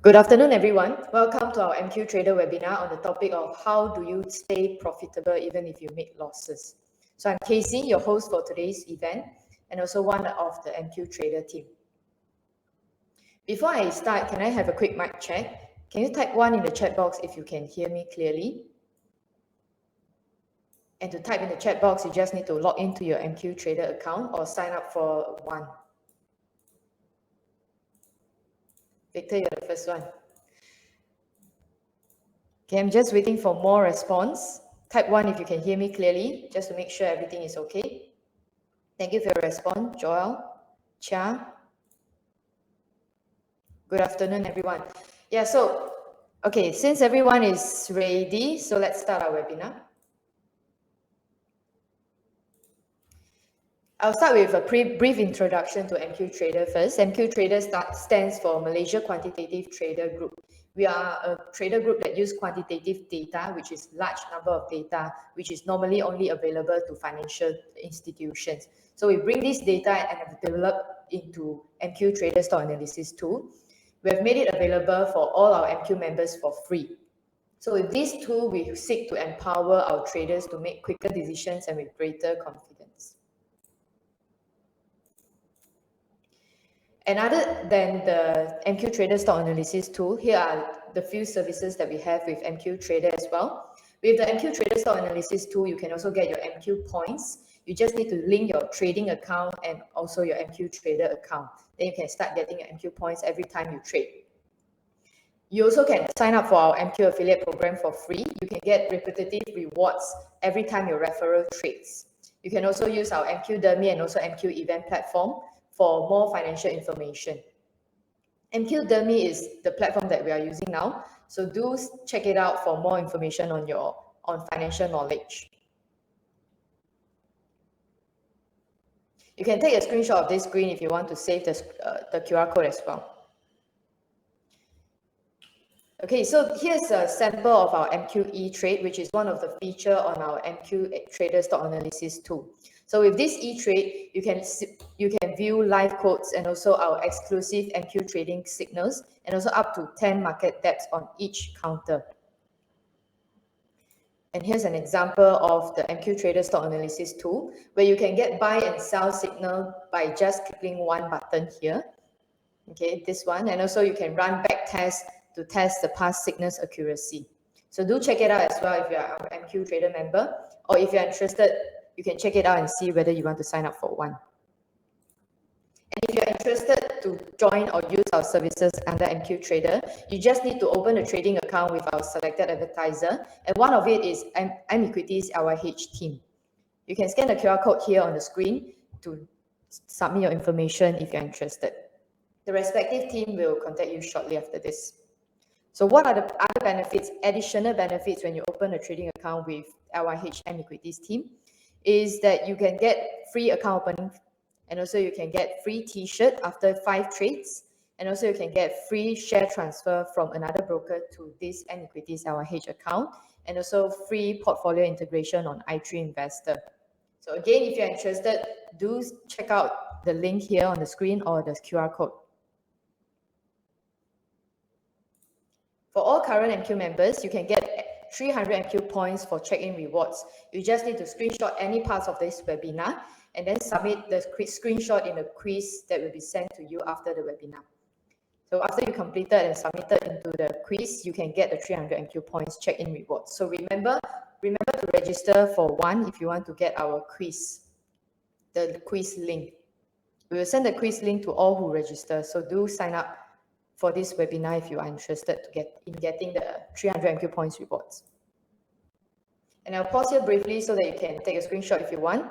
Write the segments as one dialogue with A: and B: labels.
A: Good afternoon, everyone. Welcome to our MQ Trader webinar on the topic of how do you stay profitable even if you make losses. So I'm Casey, your host for today's event, and also one of the MQ Trader team. Before I start, can I have a quick mic check? Can you type 1 in the chat box if you can hear me clearly? And to type in the chat box, you just need to log into your MQ Trader account or sign up for one. Victor, you're the first one. Okay, I'm just waiting for more response. Type 1 if you can hear me clearly, just to make sure everything is okay. Thank you for your response, Joel, Chia. Good afternoon, everyone. Yeah, so, okay, since everyone is ready, so let's start our webinar. I'll start with a brief introduction to MQ Trader first. MQ Trader stands for Malaysia Quantitative Trader Group. We are a trader group that use quantitative data, which is large number of data, which is normally only available to financial institutions. So we bring this data and have developed into MQ Trader Stock Analysis tool. We have made it available for all our MQ members for free. So with this tool, we seek to empower our traders to make quicker decisions and with greater confidence. And other than the MQ Trader Stock Analysis tool, here are the few services that we have with MQ Trader as well. With the MQ Trader Stock Analysis tool, you can also get your MQ points. You just need to link your trading account and also your MQ Trader account. Then you can start getting your MQ points every time you trade. You also can sign up for our MQ affiliate program for free. You can get repetitive rewards every time your referral trades. You can also use our MQDEMY and also MQ event platform for more financial information. MQDEMY is the platform that we are using now, so do check it out for more information on financial knowledge. You can take a screenshot of this screen if you want to save the QR code as well. Okay, so here's a sample of our MQ trade, which is one of the features on our MQ Trader Stock Analysis tool. So with this e-trade, you can view live quotes and also our exclusive MQ trading signals, and also up to 10 market depths on each counter. And here's an example of the MQ Trader Stock Analysis tool, where you can get buy and sell signal by just clicking one button here. Okay, this one, and also you can run back tests to test the past signals accuracy. So do check it out as well if you are our MQ Trader member, or if you're interested, you can check it out and see whether you want to sign up for one. And if you're interested to join or use our services under MQ Trader, you just need to open a trading account with our selected advertiser, and one of it is MQDEMY's LYH team. You can scan the QR code here on the screen to submit your information if you're interested. The respective team will contact you shortly after this. So what are the other benefits, additional benefits when you open a trading account with LYH MQDEMY's team? Is that you can get free account opening, and also you can get free t-shirt after 5 trades, and also you can get free share transfer from another broker to this MQDEMY's LYH account, and also free portfolio integration on i3 Investor. So again, if you're interested, do check out the link here on the screen or the QR code. For all current MQ members, you can get 300 MQ points for check-in rewards. You just need to screenshot any parts of this webinar and then submit the screenshot in a quiz that will be sent to you after the webinar. So after you completed and submitted into the quiz, you can get the 300 MQ points check-in rewards. So remember to register for one if you want to get our quiz, the quiz link. We will send the quiz link to all who register. So do sign up for this webinar if you are interested in getting the 300 MQ points rewards. And I'll pause here briefly so that you can take a screenshot if you want.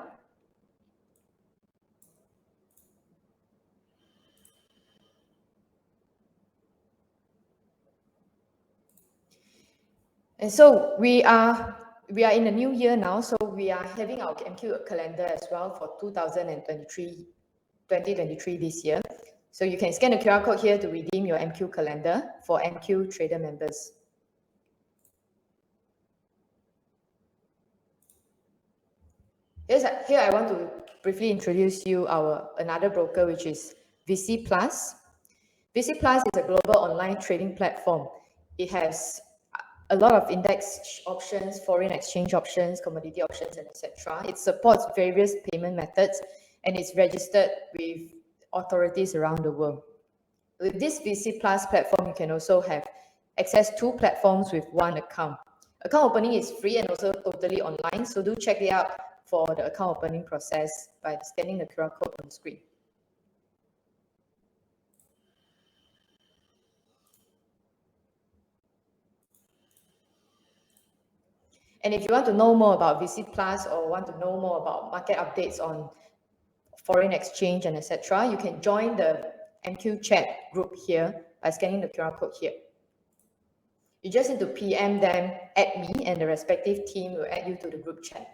A: And so we are in the new year now, so we are having our MQ calendar as well for 2023 this year. So you can scan the QR code here to redeem your MQ calendar for MQ Trader members. Here I want to briefly introduce you another broker, which is VC Plus. VC Plus is a global online trading platform. It has a lot of index options, foreign exchange options, commodity options, and etc. It supports various payment methods and it's registered with authorities around the world. With this VC Plus platform, you can also have access to platforms with one account. Account opening is free and also totally online, so do check it out for the account opening process by scanning the QR code on the screen. And if you want to know more about VC Plus or want to know more about market updates on foreign exchange and etc., you can join the MQ chat group here by scanning the QR code here. You just need to PM them, add me, and the respective team will add you to the group chat.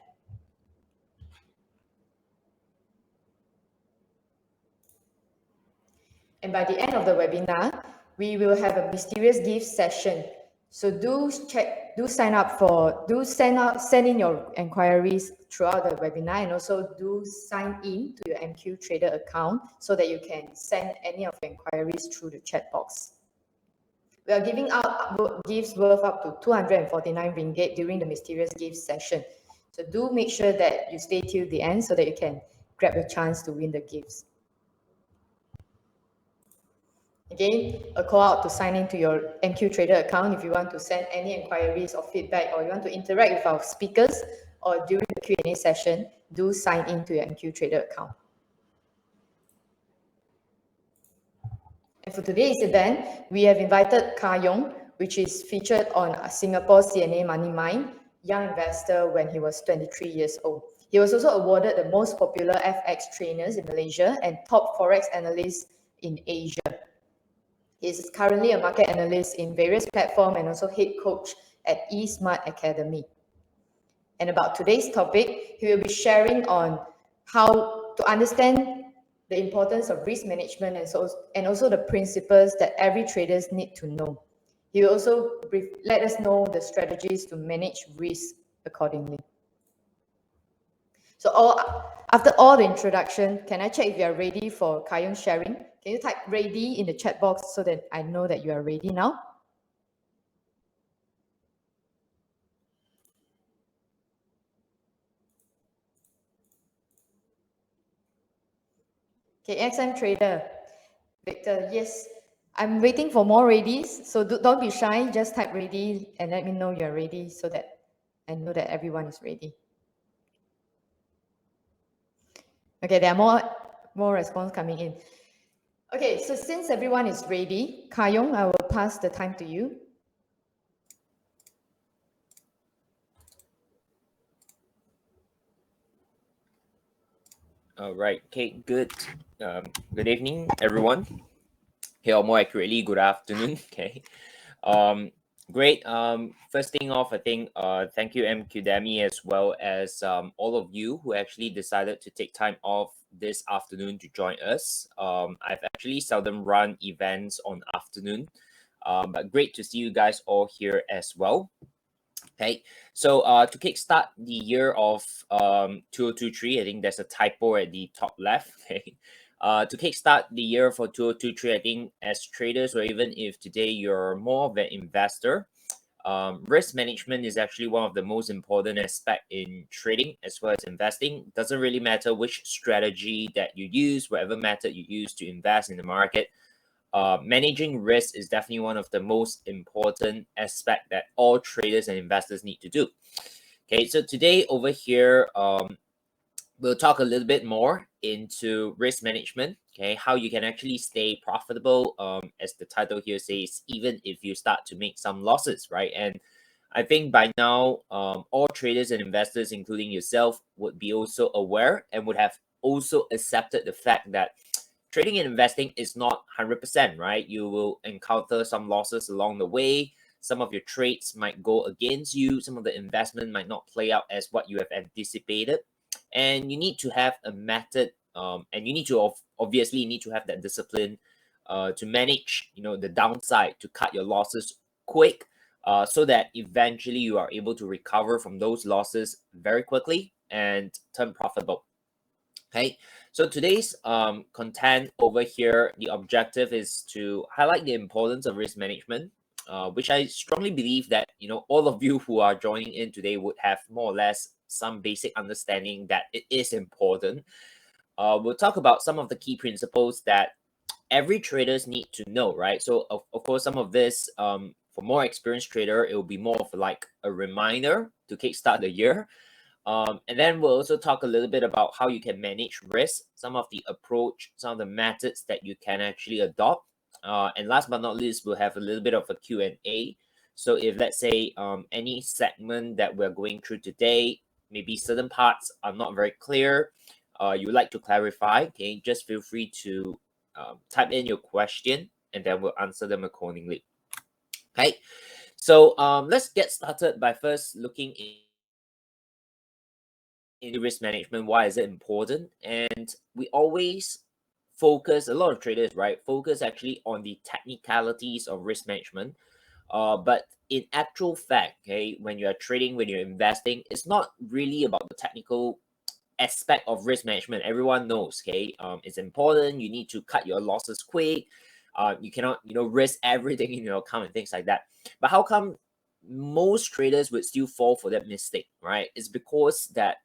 A: And by the end of the webinar, we will have a mysterious gift session. So send in your inquiries throughout the webinar, and also do sign in to your MQ Trader account so that you can send any of your inquiries through the chat box. We are giving out gifts worth up to 249 ringgit during the mysterious gift session. So do make sure that you stay till the end so that you can grab your chance to win the gifts. Again, a call out to sign into your MQ Trader account if you want to send any inquiries or feedback, or you want to interact with our speakers, or during the Q&A session, do sign into your MQ Trader account. And for today's event, we have invited Ka Yong, which is featured on Singapore CNA Money Mind, young investor when he was 23 years old. He was also awarded the most popular FX trainers in Malaysia and top Forex analyst in Asia. He is currently a market analyst in various platforms and also head coach at eSmart Academy. And about today's topic, he will be sharing on how to understand the importance of risk management and also the principles that every trader need to know. He will also let us know the strategies to manage risk accordingly. So after all the introduction, can I check if you are ready for Ka Yong sharing? Can you type ready in the chat box so that I know that you are ready now? Okay, XM Trader. Victor, yes. I'm waiting for more readies, so don't be shy. Just type ready and let me know you're ready so that I know that everyone is ready. Okay, there are more response coming in. Okay, so since everyone is ready, Ka Yong, I will pass the time to you.
B: All right. Okay. Good. Good evening, everyone. Okay, or more accurately, good afternoon. Okay. Great. First thing off, I think thank you MQDEMY as well as all of you who actually decided to take time off this afternoon to join us. I've actually seldom run events on afternoon, but great to see you guys all here as well. Okay, so to kickstart the year of 2023, I think there's a typo at the top left. Okay, to kickstart the year for 2023, I think as traders, or even if today you're more of an investor, risk management is actually one of the most important aspects in trading as well as investing. Doesn't really matter which strategy that you use, whatever method you use to invest in the market. Managing risk is definitely one of the most important aspects that all traders and investors need to do. Okay, so today over here, we'll talk a little bit more into risk management. Okay, how you can actually stay profitable, as the title here says, even if you start to make some losses, right? And I think by now, all traders and investors, including yourself, would be also aware and would have also accepted the fact that trading and investing is not 100%, right? You will encounter some losses along the way. Some of your trades might go against you. Some of the investment might not play out as what you have anticipated. And you need to have a method, and you need to obviously need to have that discipline to manage, the downside, to cut your losses quick, so that eventually you are able to recover from those losses very quickly and turn profitable. Okay, so today's content over here, the objective is to highlight the importance of risk management, which I strongly believe that all of you who are joining in today would have more or less some basic understanding that it is important. We'll talk about some of the key principles that every traders need to know, right? So of course, some of this for more experienced trader, it will be more of like a reminder to kickstart the year. And then we'll also talk a little bit about how you can manage risk, some of the approach, some of the methods that you can actually adopt. And last but not least, we'll have a little bit of a Q&A. So if let's say any segment that we're going through today, maybe certain parts are not very clear, you would like to clarify, okay, just feel free to type in your question and then we'll answer them accordingly. Okay, so let's get started by first looking in risk management. Why is it important? And we always focus, a lot of traders, right, focus actually on the technicalities of risk management. But in actual fact, okay, when you are trading, when you're investing, it's not really about the technical aspect of risk management. Everyone knows, okay, it's important. You need to cut your losses quick. You cannot, risk everything in your account and things like that. But how come most traders would still fall for that mistake, right? It's because that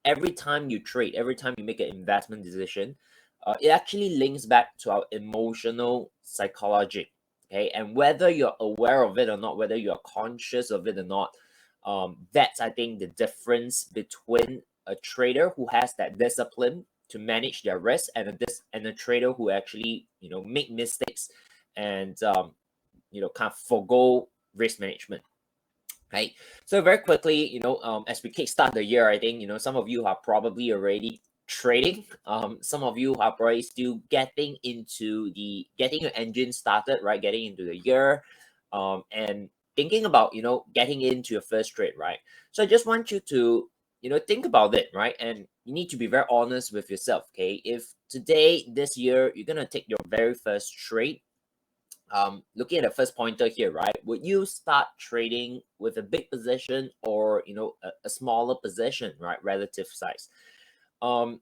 B: every time you trade, every time you make an investment decision, it actually links back to our emotional psychology, okay? And whether you're aware of it or not, whether you're conscious of it or not, that's, I think, the difference between a trader who has that discipline to manage their risk and a trader who actually, make mistakes and, kind of forgo risk management. Right. So very quickly, as we kickstart the year, I think, some of you are probably already trading. Some of you are probably still getting your engine started, right? Getting into the year, and thinking about, getting into your first trade, right? So I just want you to, think about it, right? And you need to be very honest with yourself, okay? If today, this year, you're going to take your very first trade, looking at the first pointer here, right? Would you start trading with a big position or a smaller position, right? Relative size. And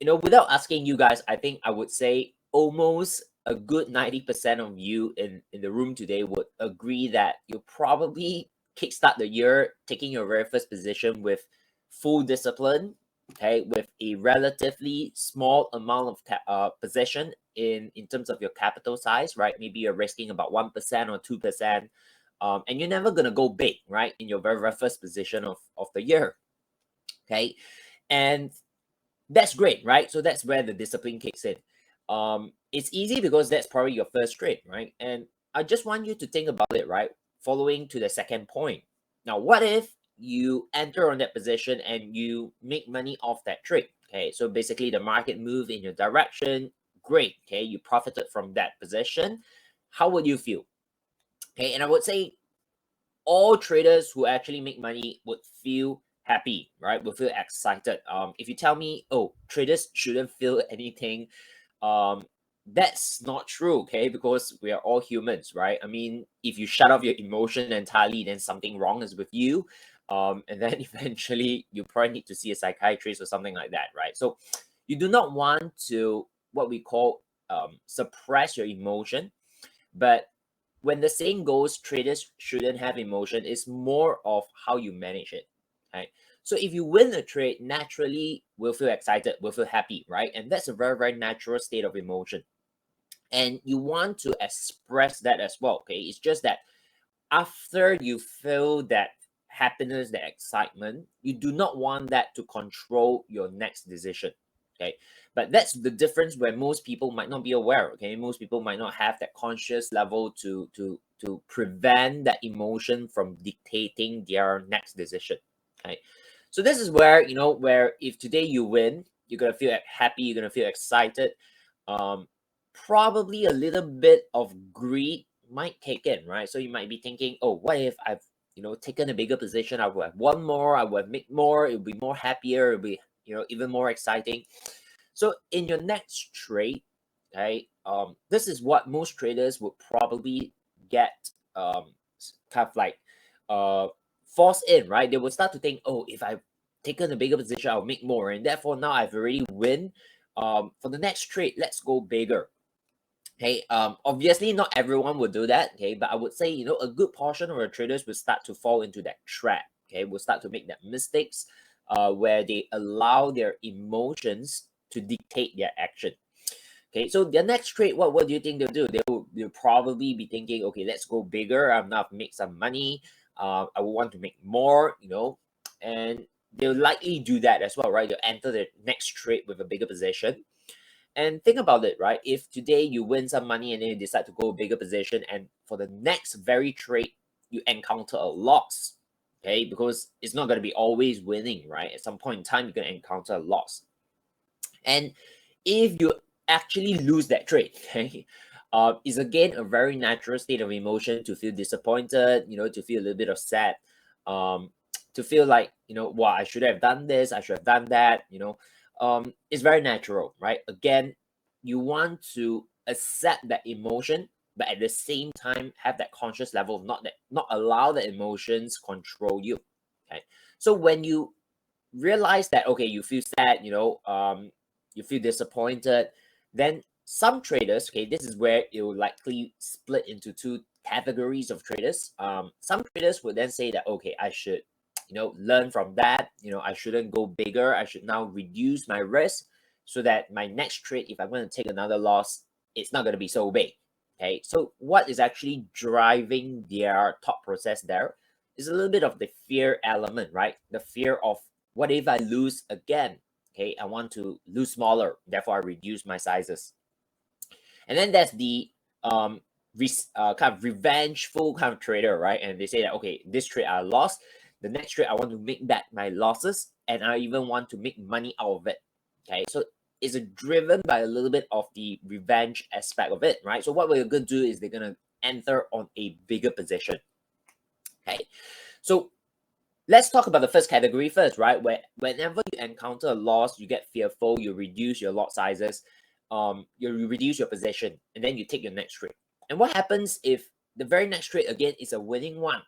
B: without asking you guys, I think I would say almost a good 90% of you in the room today would agree that you probably kickstart the year taking your very first position with full discipline, okay, with a relatively small amount of position in terms of your capital size, right? Maybe you're risking about 1% or 2%, and you're never gonna go big, right, in your very first position of the year, okay? And that's great, right? So that's where the discipline kicks in. It's easy because that's probably your first trade, right? And I just want you to think about it, right? Following to the second point. Now, what if you enter on that position and you make money off that trade? Okay, so basically the market moved in your direction. Great, okay, you profited from that position. How would you feel? Okay, and I would say all traders who actually make money would feel happy, right? Would feel excited. If you tell me, oh, traders shouldn't feel anything, that's not true, okay? Because we are all humans, right? I mean, if you shut off your emotion entirely, then something wrong is with you. And then eventually you probably need to see a psychiatrist or something like that, right? So you do not want to what we call suppress your emotion, but when the saying goes, traders shouldn't have emotion, it's more of how you manage it, right? So if you win a trade, naturally we'll feel excited, we'll feel happy, right? And that's a very, very natural state of emotion. And you want to express that as well, okay? It's just that after you feel that happiness, that excitement, you do not want that to control your next decision, okay? But that's the difference where most people might not be aware, okay? Most people might not have that conscious level to prevent that emotion from dictating their next decision, okay? So this is where, where if today you win, you're gonna feel happy, you're gonna feel excited. Probably a little bit of greed might kick in, right? So you might be thinking, oh, what if I've taken a bigger position? I would have won more, I would have made more, it would be more happier, it would be even more exciting. So in your next trade, okay, this is what most traders would probably get kind of like forced in, right? They would start to think, oh, if I taken a bigger position, I'll make more, and therefore now I've already win. For the next trade, let's go bigger. Okay, obviously not everyone will do that, okay, but I would say, you know, a good portion of our traders will start to fall into that trap, okay, will start to make that mistakes where they allow their emotions to dictate their action. Okay, so the next trade, what do you think they'll do? They'll probably be thinking, okay, let's go bigger. I'm now make some money. I will want to make more, you know, and they'll likely do that as well, right? They'll enter the next trade with a bigger position. And think about it, right? If today you win some money and then you decide to go a bigger position, and for the next very trade, you encounter a loss, okay? Because it's not going to be always winning, right? At some point in time, you're going to encounter a loss. And if you actually lose that trade, okay, is again a very natural state of emotion to feel disappointed, you know, to feel a little bit of sad, to feel like, you know, well, I should have done this, I should have done that, you know. It's very natural, right? Again, you want to accept that emotion, but at the same time have that conscious level of not allow the emotions control you. Okay, so when you realize that, okay, you feel sad, you know, you feel disappointed, then some traders, okay, this is where it will likely split into two categories of traders. Some traders would then say that, okay, I should, you know, learn from that, you know, I shouldn't go bigger, I should now reduce my risk so that my next trade, if I'm going to take another loss, it's not going to be so big. Okay, so what is actually driving their thought process there is a little bit of the fear element, right? The fear of, what if I lose again? Okay, I want to lose smaller, therefore I reduce my sizes. And then there's the kind of revengeful kind of trader, right? And they say that, okay, this trade I lost, the next trade I want to make back my losses, and I even want to make money out of it. Okay, so it's driven by a little bit of the revenge aspect of it, right? So what we're going to do is they're going to enter on a bigger position. Okay, so let's talk about the first category first, right? Where whenever you encounter a loss, you get fearful, you reduce your lot sizes, you reduce your position, and then you take your next trade. And what happens if the very next trade again is a winning one?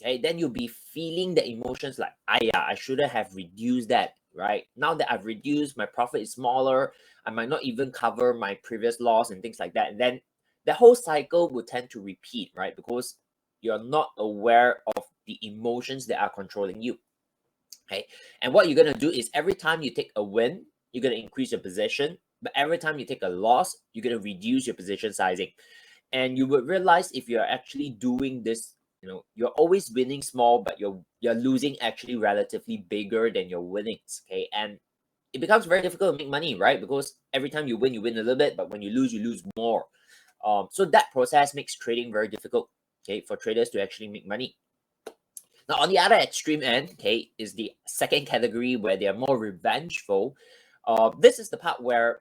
B: Okay, then you'll be feeling the emotions like, I shouldn't have reduced that, right? Now that I've reduced, my profit is smaller, I might not even cover my previous loss and things like that. And then the whole cycle will tend to repeat, right? Because you're not aware of the emotions that are controlling you. Okay, and what you're going to do is every time you take a win, you're going to increase your position, but every time you take a loss, you're going to reduce your position sizing. And you would realize, if you're actually doing this, you know, you're always winning small, but you're losing actually relatively bigger than your winnings. Okay, and it becomes very difficult to make money, right? Because every time you win a little bit, but when you lose more. So that process makes trading very difficult, okay, for traders to actually make money. Now, on the other extreme end, okay, is the second category where they are more revengeful. This is the part where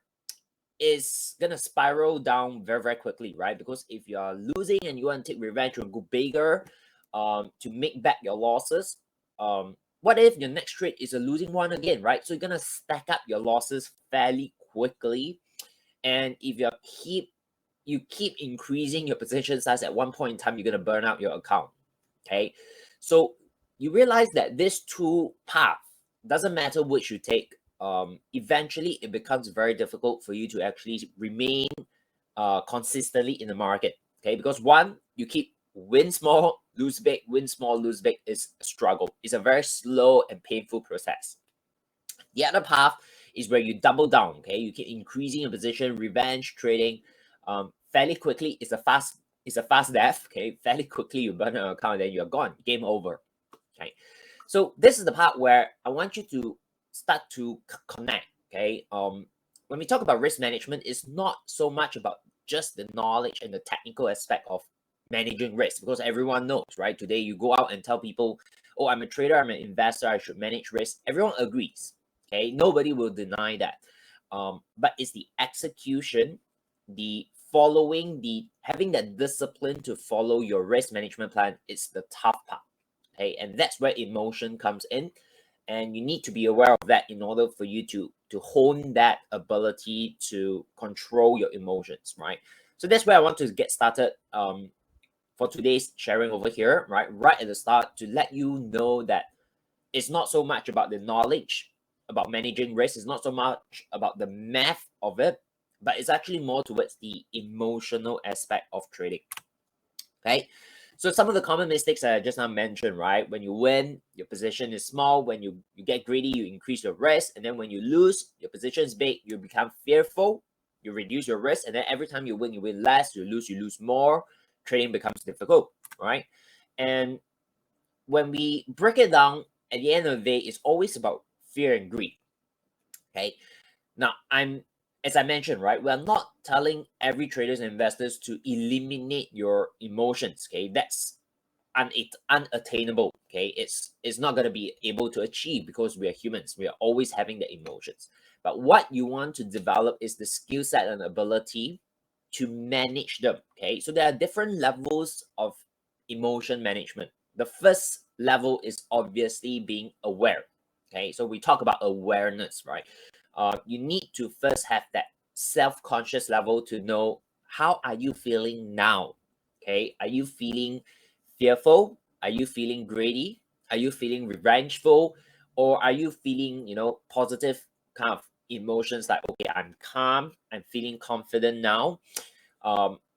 B: it's gonna spiral down very, very quickly, right? Because if you are losing and you want to take revenge and go bigger, to make back your losses, what if your next trade is a losing one again, right? So you're gonna stack up your losses fairly quickly, and if you keep increasing your position size, at one point in time, you're gonna burn out your account. Okay, so you realize that this two path, doesn't matter which you take, eventually it becomes very difficult for you to actually remain consistently in the market. Okay, because one, you keep win small, lose big, win small, lose big is a struggle. It's a very slow and painful process. The other path is where you double down. Okay, you keep increasing your position, revenge trading, fairly quickly. It's a fast death. Okay, fairly quickly you burn your account and then you're gone. Game over. Okay, so this is the part where I want you to start to connect. Okay, when we talk about risk management, it's not so much about just the knowledge and the technical aspect of managing risk, because everyone knows, right? Today you go out and tell people, oh, I'm a trader, I'm an investor, I should manage risk. Everyone agrees. Okay, nobody will deny that. But it's the execution, the following, the having that discipline to follow your risk management plan. It's the tough part. Okay, and that's where emotion comes in, and you need to be aware of that in order for you to hone that ability to control your emotions, right? So that's where I want to get started for today's sharing over here, right at the start, to let you know that it's not so much about the knowledge about managing risk. It's not so much about the math of it, but it's actually more towards the emotional aspect of trading. Okay, so some of the common mistakes that I just now mentioned, right? When you win, your position is small. When you get greedy, you increase your risk. And then when you lose, your position is big, you become fearful, you reduce your risk. And then every time you win less, you lose more. Trading becomes difficult, right? And when we break it down, at the end of the day, it's always about fear and greed. Okay. Now, as I mentioned, right, we're not telling every traders and investors to eliminate your emotions. Okay, that's unattainable. Okay, it's not going to be able to achieve because we are humans. We are always having the emotions. But what you want to develop is the skill set and ability to manage them. Okay, so there are different levels of emotion management. The first level is obviously being aware. Okay, so we talk about awareness, right? You need to first have that self-conscious level to know how are you feeling now. Okay, are you feeling fearful? Are you feeling greedy? Are you feeling revengeful? Or are you feeling, positive kind of emotions like, okay, I'm calm, I'm feeling confident now.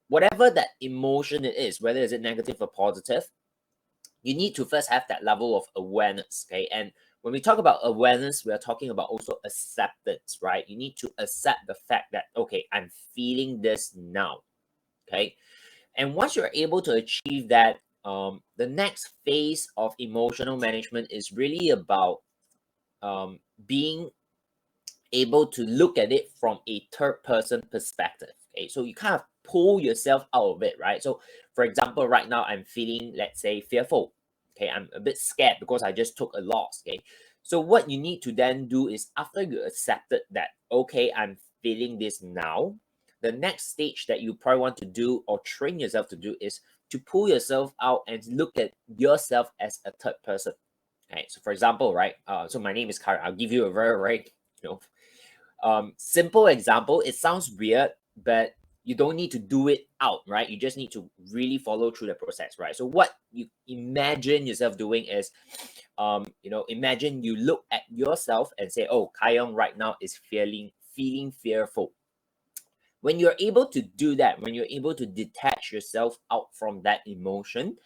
B: Whatever that emotion it is, whether is it negative or positive, you need to first have that level of awareness. Okay, and when we talk about awareness, we are talking about also acceptance, right? You need to accept the fact that, okay, I'm feeling this now. Okay, and once you're able to achieve that, the next phase of emotional management is really about being able to look at it from a third person perspective. Okay, so you kind of pull yourself out of it, right? So for example, right now I'm feeling, let's say, fearful. Okay, I'm a bit scared because I just took a loss. Okay, so what you need to then do is, after you accepted that, okay, I'm feeling this now, the next stage that you probably want to do or train yourself to do is to pull yourself out and look at yourself as a third person. Okay, so for example, right, so my name is Karen. I'll give you a very simple example. It sounds weird, but you don't need to do it out, right? You just need to really follow through the process, right? So what you imagine yourself doing is, imagine you look at yourself and say, oh, Kayong right now is feeling fearful. When you're able to do that, when you're able to detach yourself out from that emotion,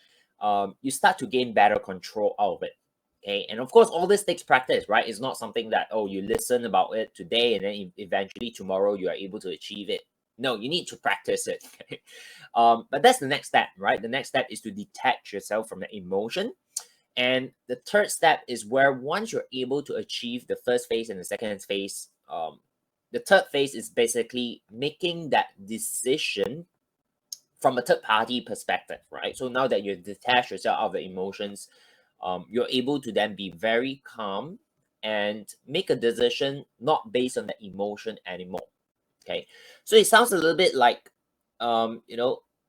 B: you start to gain better control out of it. Okay, and of course, all this takes practice, right? It's not something that, oh, you listen about it today and then eventually tomorrow you are able to achieve it. No, you need to practice it. But that's the next step, right? The next step is to detach yourself from the emotion. And the third step is where, once you're able to achieve the first phase and the second phase, the third phase is basically making that decision from a third party perspective, right? So now that you've detached yourself out of the emotions, you're able to then be very calm and make a decision not based on the emotion anymore. Okay, so it sounds a little bit like,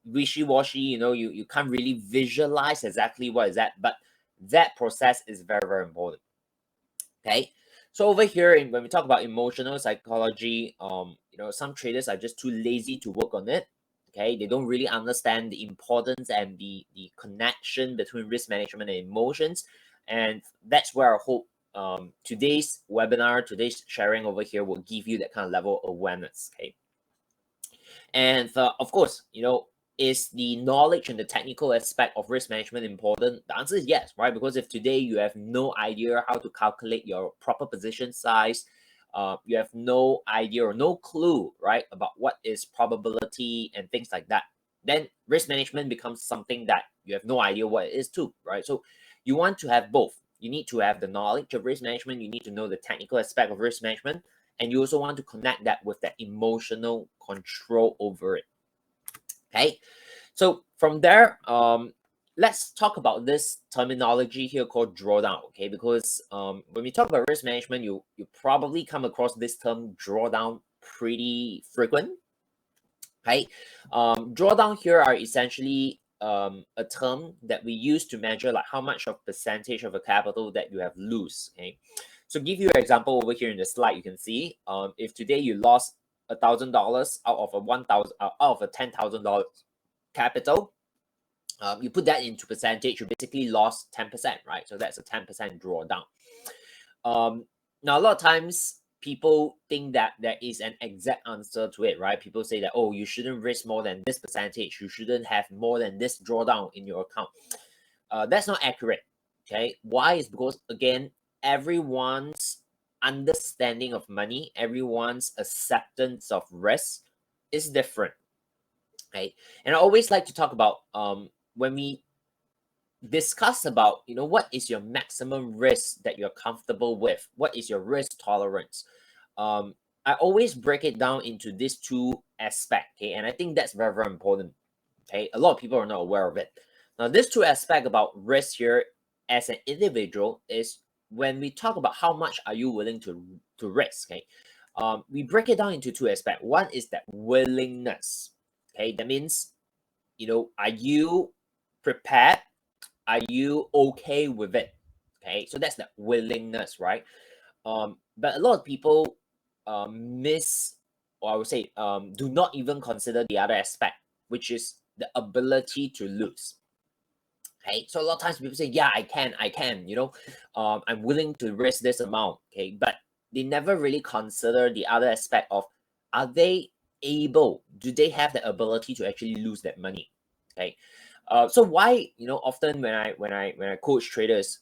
B: wishy-washy. You can't really visualize exactly what is that, but that process is very, very important. Okay, so over here, when we talk about emotional psychology, some traders are just too lazy to work on it. Okay, they don't really understand the importance and the connection between risk management and emotions, and that's where I hope today's webinar, today's sharing over here will give you that kind of level of awareness. Okay, and of course, is the knowledge and the technical aspect of risk management important? The answer is yes, right? Because if today you have no idea how to calculate your proper position size, you have no idea or no clue, right, about what is probability and things like that, then risk management becomes something that you have no idea what it is too, right? So you want to have both. You need to have the knowledge of risk management. You need to know the technical aspect of risk management. And you also want to connect that with that emotional control over it. Okay, so from there, let's talk about this terminology here called drawdown. Okay, because when we talk about risk management, you probably come across this term drawdown pretty frequent. Okay, drawdown here are essentially a term that we use to measure like how much of percentage of a capital that you have lose. Okay, so give you an example over here in the slide. You can see if today you lost $1,000 out of a $10,000 capital, you put that into percentage, you basically lost 10%, right? So that's a 10% drawdown. Now, a lot of times people think that there is an exact answer to it, right? People say that, oh, you shouldn't risk more than this percentage. You shouldn't have more than this drawdown in your account. That's not accurate, okay? Why? Is because, again, everyone's understanding of money, everyone's acceptance of risk is different, right? And I always like to talk about when we discuss about, you know, what is your maximum risk that you're comfortable with, what is your risk tolerance. I always break it down into these two aspects, okay? And I think that's very, very important, okay? A lot of people are not aware of it. Now, these two aspects about risk here as an individual is when we talk about how much are you willing to risk, okay? We break it down into two aspects. One is that willingness, okay? That means, you know, are you prepared? Are you okay with it? Okay, so that's the willingness, right? But a lot of people miss, or I would say, do not even consider the other aspect, which is the ability to lose. Okay, so a lot of times people say, yeah, I can, you know, I'm willing to risk this amount. Okay, but they never really consider the other aspect of, are they able, do they have the ability to actually lose that money? Okay. So why, you know, often when I coach traders,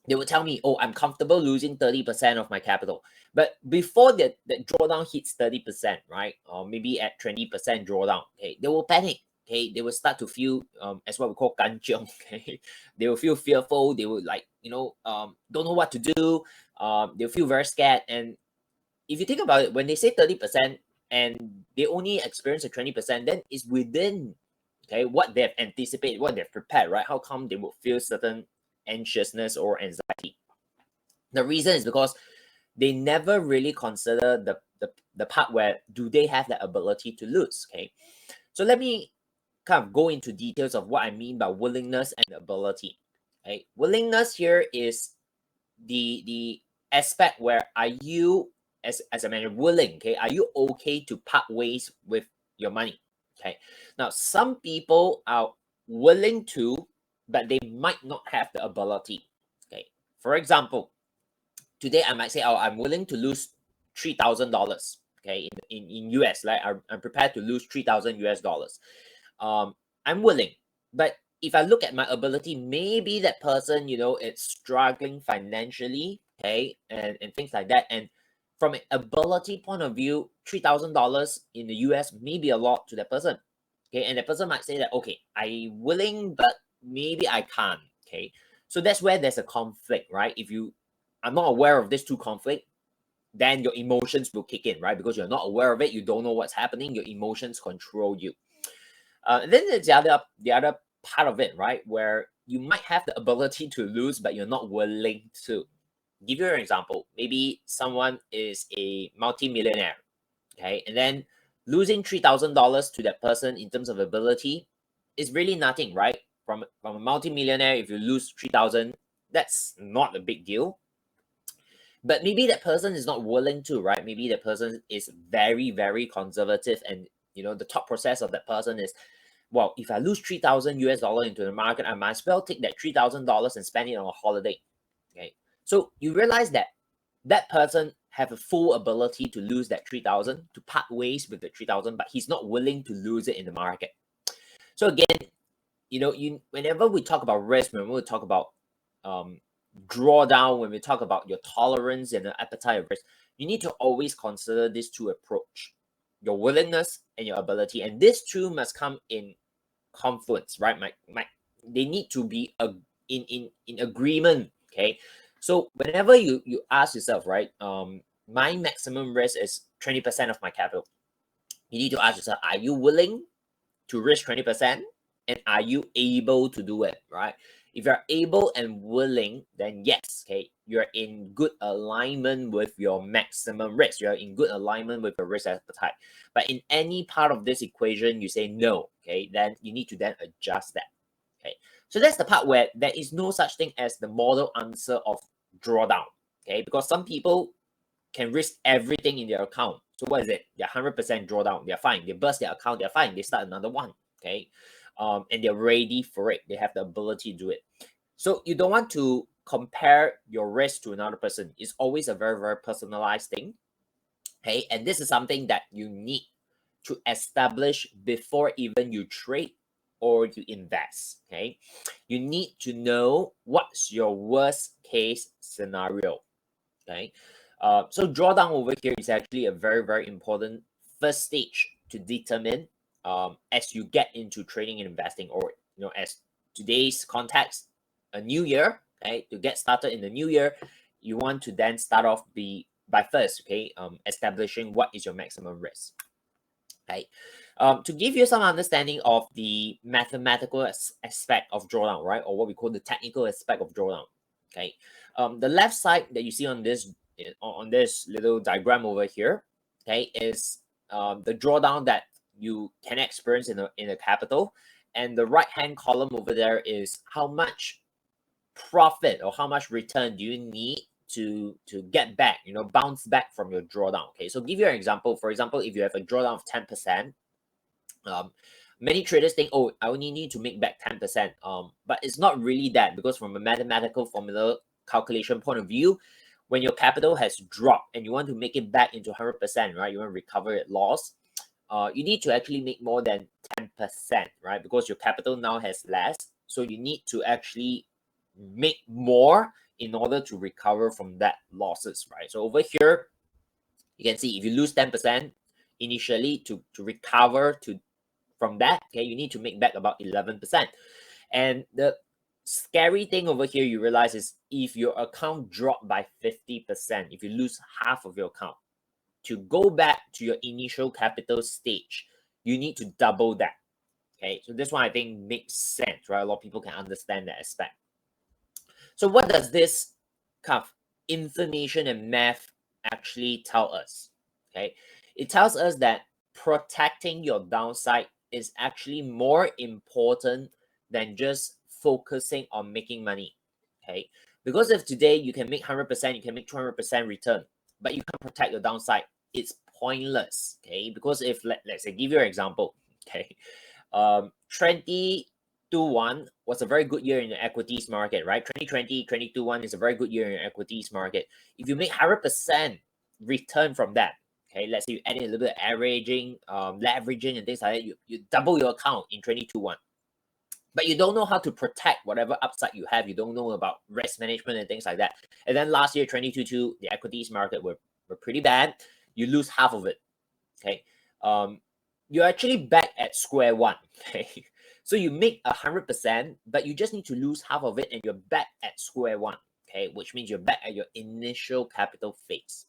B: they would tell me, oh, I'm comfortable losing 30% of my capital. But before the drawdown hits 30%, right? Or maybe at 20% drawdown, okay, they will panic. Okay, they will start to feel as what we call kanjiong. Okay, they will feel fearful. They will, like, you know, don't know what to do. They'll feel very scared. And if you think about it, when they say 30% and they only experience a 20%, then it's within, okay, what they've anticipated, what they've prepared, right? How come they would feel certain anxiousness or anxiety? The reason is because they never really consider the part where do they have the ability to lose, okay? So let me kind of go into details of what I mean by willingness and ability. Okay, willingness here is the aspect where are you as a manager willing, okay, are you okay to part ways with your money? Okay, now some people are willing to, but they might not have the ability. Okay, for example, today I might say, oh, I'm willing to lose $3,000, okay, in US, like I'm prepared to lose 3,000 US dollars. I'm willing, but if I look at my ability, maybe that person, you know, it's struggling financially, okay, and things like that. And from an ability point of view, $3,000 in the US may be a lot to that person, okay, and the person might say that, okay, I'm willing, but maybe I can't, okay. So that's where there's a conflict, right? If you are not aware of this two conflict, then your emotions will kick in, right? Because you're not aware of it, you don't know what's happening, your emotions control you. And then there's the other part of it, right, where you might have the ability to lose, but you're not willing to. Give you an example. Maybe someone is a multi-millionaire, okay, and then losing $3,000 to that person in terms of ability is really nothing, right? From a multi-millionaire, if you lose 3,000, that's not a big deal. But maybe that person is not willing to, right? Maybe that person is very, very conservative, and you know the thought process of that person is, well, if I lose 3,000 US dollar into the market, I might as well take that $3,000 and spend it on a holiday. Okay, so you realize that that person have a full ability to lose that 3,000, to part ways with the 3,000, but he's not willing to lose it in the market. So again, you know, whenever we talk about risk, when we talk about drawdown, when we talk about your tolerance and the appetite of risk, you need to always consider these two approach, your willingness and your ability, and these two must come in confluence, right? They need to be in agreement. Okay, so whenever you ask yourself, right, my maximum risk is 20% of my capital, you need to ask yourself, are you willing to risk 20%, and are you able to do it, right? If you're able and willing, then yes, okay, you're in good alignment with your maximum risk. You're in good alignment with your risk appetite. But in any part of this equation, you say no, okay, then you need to then adjust that. Okay, so that's the part where there is no such thing as the model answer of drawdown. Okay, because some people can risk everything in their account. So what is it? They're 100% drawdown. They're fine. They burst their account. They're fine. They start another one. okay? And they're ready for it. They have the ability to do it. So you don't want to compare your risk to another person. It's always a very, very personalized thing, okay? And this is something that you need to establish before even you trade or you invest, okay? You need to know what's your worst case scenario, okay? So drawdown over here is actually a very, very important first stage to determine as you get into trading and investing, or as today's context, a new year, okay? To get started in the new year, you want to then start off by first, okay, establishing what is your maximum risk. Okay. To give you some understanding of the mathematical aspect of drawdown, right, or what we call the technical aspect of drawdown, okay, the left side that you see on this little diagram over here, okay, is the drawdown that you can experience in a capital, and the right hand column over there is how much profit or how much return do you need to get back, bounce back from your drawdown. Okay, so give you an example. For example, if you have a drawdown of 10%, many traders think, oh, I only need to make back 10%, but it's not really that, because from a mathematical formula calculation point of view, when your capital has dropped and you want to make it back into 100%, right, you want to recover it loss, you need to actually make more than 10%, right, because your capital now has less, so you need to actually make more in order to recover from that losses, right? So over here, you can see if you lose 10% initially, to recover from that, okay, you need to make back about 11%. And the scary thing over here you realize is if your account dropped by 50%, if you lose half of your account, to go back to your initial capital stage, you need to double that. Okay, so this one I think makes sense, right? A lot of people can understand that aspect. So what does this kind of information and math actually tell us? Okay, it tells us that protecting your downside is actually more important than just focusing on making money. Okay, because if today you can make 100%, you can make 200% return, but you can't protect your downside, it's pointless. Okay, because if let's say, give you an example. Okay, 2021 was a very good year in the equities market, right? 2020, 2021 is a very good year in the equities market. If you make 100% return from that, okay, let's say you add in a little bit of averaging, leveraging, and things like that, you double your account in 2021. But you don't know how to protect whatever upside you have. You don't know about risk management and things like that. And then last year, 2022, the equities market were pretty bad. You lose half of it. Okay. You're actually back at square one. Okay. So you make 100%, but you just need to lose half of it and you're back at square one. Okay. Which means you're back at your initial capital phase.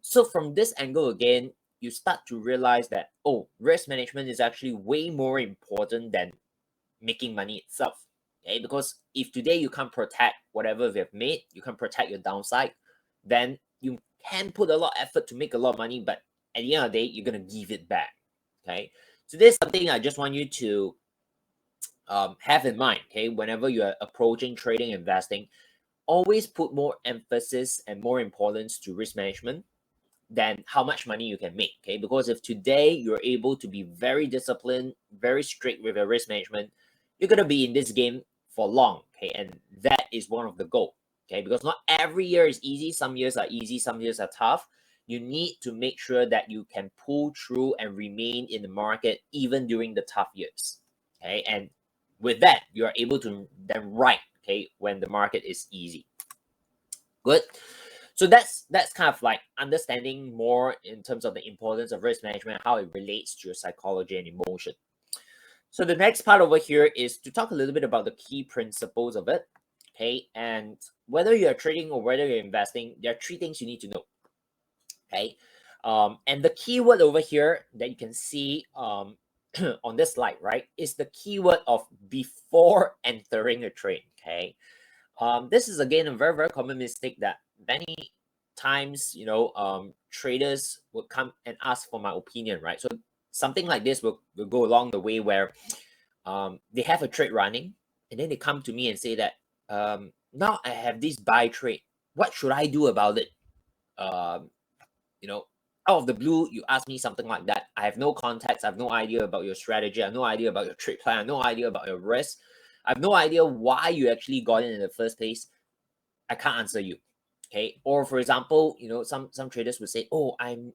B: So from this angle again, you start to realize that, oh, risk management is actually way more important than making money itself. Okay, because if today you can't protect whatever you have made, you can't protect your downside, then you can put a lot of effort to make a lot of money, but at the end of the day, you're gonna give it back. Okay, so this is something I just want you to have in mind. Okay, whenever you are approaching trading, investing, always put more emphasis and more importance to risk management than how much money you can make. Okay, because if today you're able to be very disciplined, very strict with your risk management, you're gonna be in this game for long. Okay, and that is one of the goals. Okay, because not every year is easy. Some years are easy, some years are tough. You need to make sure that you can pull through and remain in the market even during the tough years. Okay, and with that, you are able to then ride, okay, when the market is easy. Good. So that's kind of like understanding more in terms of the importance of risk management, how it relates to your psychology and emotion. So the next part over here is to talk a little bit about the key principles of it. Okay, and whether you're trading or whether you're investing, there are three things you need to know. Okay, and the keyword over here that you can see on this slide, right, is the keyword of before entering a trade. Okay, this is again a very, very common mistake that many times, traders would come and ask for my opinion, right? So something like this will go along the way where they have a trade running and then they come to me and say that now I have this buy trade. What should I do about it? out of the blue, you ask me something like that. I have no context. I have no idea about your strategy. I have no idea about your trade plan. I have no idea about your risk. I have no idea why you actually got in the first place. I can't answer you. Okay. Or for example, some traders would say, oh, I'm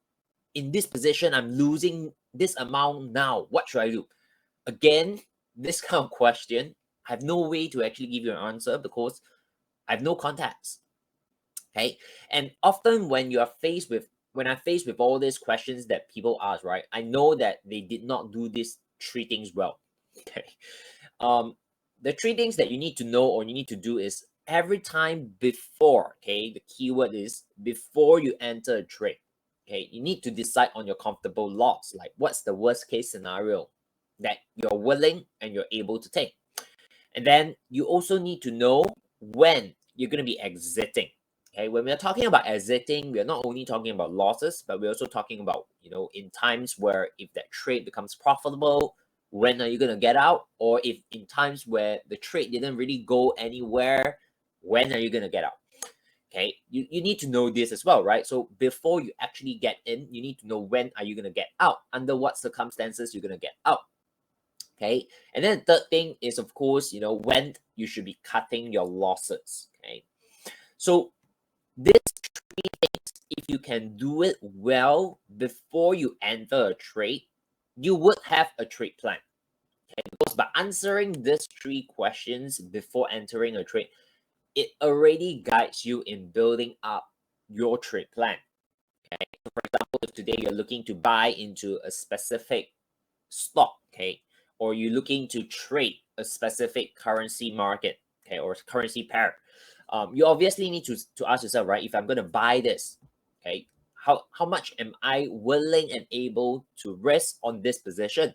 B: in this position. I'm losing this amount now. What should I do? Again, this kind of question, I have no way to actually give you an answer because I have no context. Okay. And often when I'm faced with all these questions that people ask, right, I know that they did not do these three things well. Okay. The three things that you need to know or you need to do is every time before, okay, the keyword is before you enter a trade, okay, you need to decide on your comfortable loss. Like what's the worst case scenario that you're willing and you're able to take. And then you also need to know when you're going to be exiting. Okay, when we're talking about exiting, we're not only talking about losses, but we're also talking about, in times where if that trade becomes profitable, when are you going to get out? Or if in times where the trade didn't really go anywhere, when are you going to get out? Okay, you need to know this as well, right? So before you actually get in, you need to know when are you going to get out, under what circumstances you're going to get out. Okay, and then the third thing is, of course, when you should be cutting your losses. Okay, so these three things, if you can do it well before you enter a trade, you would have a trade plan. Okay, because by answering these three questions before entering a trade, it already guides you in building up your trade plan. Okay, so for example, if today you're looking to buy into a specific stock, okay, or you're looking to trade a specific currency market, okay, or currency pair, you obviously need to ask yourself, right, if I'm going to buy this, okay, how much am I willing and able to risk on this position?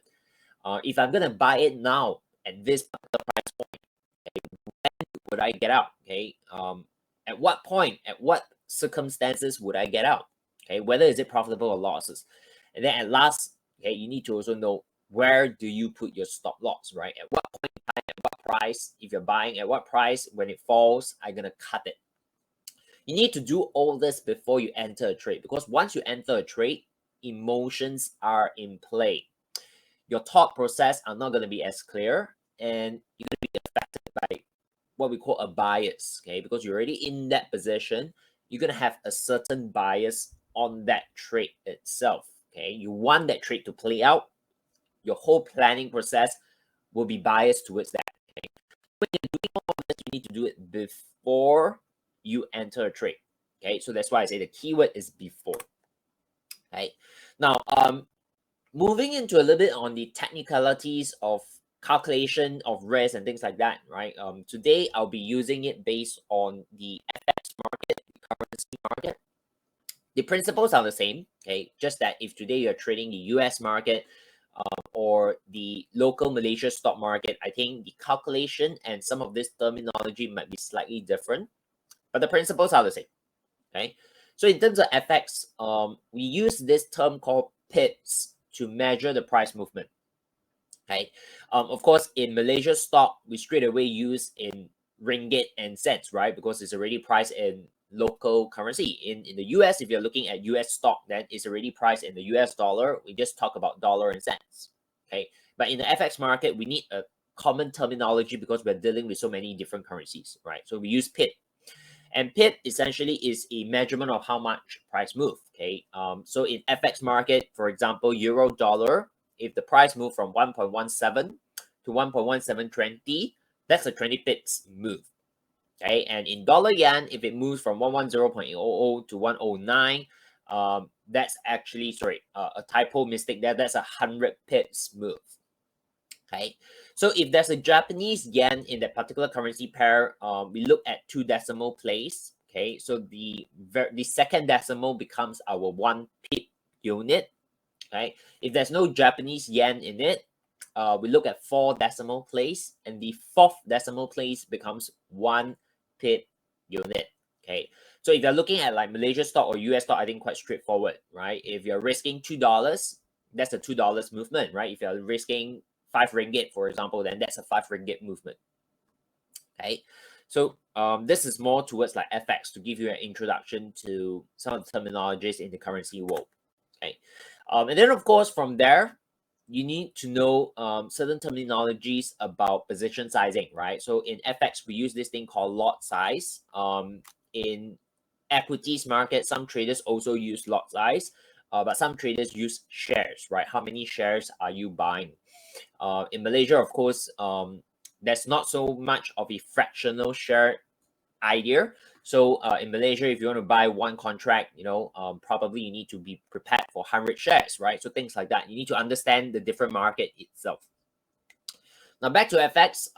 B: If I'm going to buy it now at this price point, okay, when would I get out? Okay, at what point, at what circumstances would I get out? Okay, whether is it profitable or losses? And then at last, okay, you need to also know where do you put your stop loss, right? At what point in time, at what price, if you're buying, at what price, when it falls, I'm going to cut it. You need to do all this before you enter a trade, because once you enter a trade, emotions are in play. Your thought process are not going to be as clear, and you're going to be affected by what we call a bias, okay? Because you're already in that position, you're going to have a certain bias on that trade itself, okay? You want that trade to play out. Your whole planning process will be biased towards that. Okay? When you're doing all of this, you need to do it before you enter a trade. Okay, so that's why I say the keyword is before. Okay, now moving into a little bit on the technicalities of calculation of risk and things like that, right? Today I'll be using it based on the FX market, the currency market. The principles are the same, okay? Just that if today you're trading the US market or the local Malaysia stock market, I think the calculation and some of this terminology might be slightly different, but the principles are the same, okay? So in terms of FX, we use this term called pips to measure the price movement, okay? Of course, in Malaysia stock, we straight away use in ringgit and cents, right? Because it's already priced in local currency. In the US, if you're looking at US stock, then it's already priced in the US dollar. We just talk about dollar and cents, okay? But in the FX market, we need a common terminology because we're dealing with so many different currencies, right? So we use pip. And pip essentially is a measurement of how much price move, okay? So in FX market, for example, euro dollar, if the price move from 1.17 to 1.1720, that's a 20 pips move. Okay, and in dollar yen, if it moves from 110.00 to 109, that's actually a typo mistake there. That's 100 pips move. Okay, so if there's a Japanese yen in that particular currency pair, we look at 2 decimal place. Okay, so the second decimal becomes our 1 pip unit. Okay, if there's no Japanese yen in it, we look at 4 decimal place, and the 4th decimal place becomes 1 pip unit. Okay, so if you're looking at like Malaysia stock or US stock, I think quite straightforward, right? If you're risking $2, that's a $2 movement, right? If you're risking 5 ringgit, for example, then that's a 5 ringgit movement. Okay, so this is more towards like FX to give you an introduction to some of the terminologies in the currency world. Okay, and then of course from there, you need to know certain terminologies about position sizing, right? So in FX, we use this thing called lot size. In equities market, some traders also use lot size, but some traders use shares, right? How many shares are you buying? In Malaysia, of course, there's not so much of a fractional share idea. So in Malaysia, if you want to buy one contract, probably you need to be prepared for 100 shares, right? So things like that. You need to understand the different market itself. Now back to FX,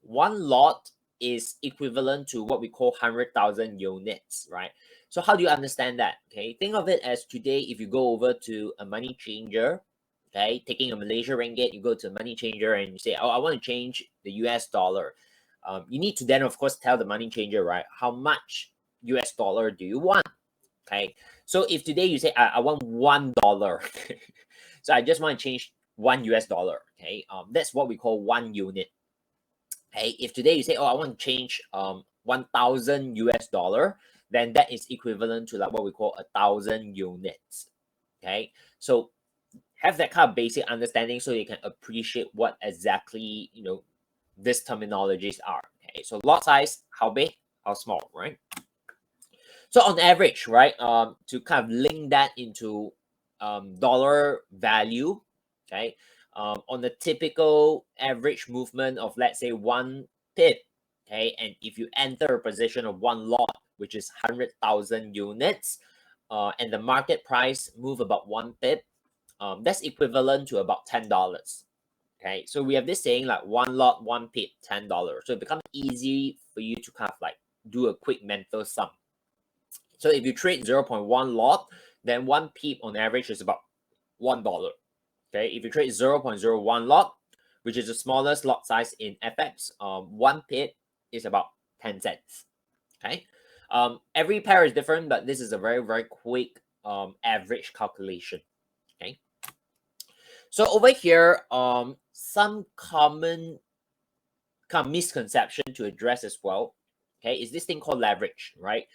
B: one lot is equivalent to what we call 100,000 units, right? So how do you understand that? Okay, think of it as today, if you go over to a money changer, okay, taking a Malaysia ringgit, you go to a money changer and you say, oh, I want to change the US dollar. You need to then, of course, tell the money changer, right, how much US dollar do you want? Okay, so if today you say, I want $1, so I just want to change $1 US, okay, that's what we call 1 unit. Okay, if today you say, oh, I want to change 1,000 US dollar, then that is equivalent to like what we call 1,000 units. Okay, so have that kind of basic understanding so you can appreciate what exactly these terminologies are. Okay, so lot size, how big, how small, right? So on average, right, to kind of link that into dollar value, okay, on the typical average movement of, let's say, 1 pip, okay, and if you enter a position of one lot, which is 100,000 units, and the market price move about 1 pip, that's equivalent to about $10. Okay, so we have this saying like one lot, 1 pip, $10. So it becomes easy for you to kind of like do a quick mental sum. So if you trade 0.1 lot, then 1 pip on average is about $1. Okay, if you trade 0.01 lot, which is the smallest lot size in FX, 1 pip is about 10 cents. Okay, every pair is different, but this is a very, very quick average calculation. Okay, so over here, some common kind of misconception to address as well, okay, is this thing called leverage, right?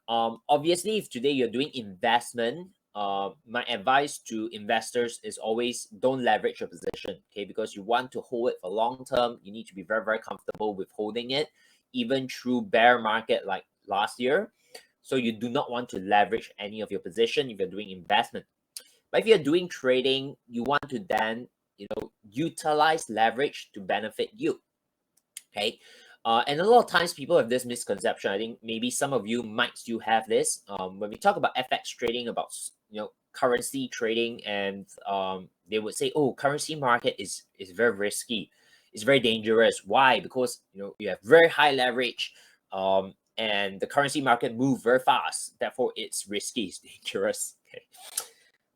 B: Obviously, if today you're doing investment, my advice to investors is always don't leverage your position, okay, because you want to hold it for long term. You need to be very, very comfortable with holding it, even through bear market like last year. So you do not want to leverage any of your position if you're doing investment. But if you're doing trading, you want to then utilize leverage to benefit you. Okay, and a lot of times people have this misconception. I think maybe some of you might still have this. When we talk about FX trading, about currency trading, and they would say, oh, currency market is very risky. It's very dangerous. Why? Because you have very high leverage, and the currency market move very fast. Therefore, it's risky. It's dangerous. Okay,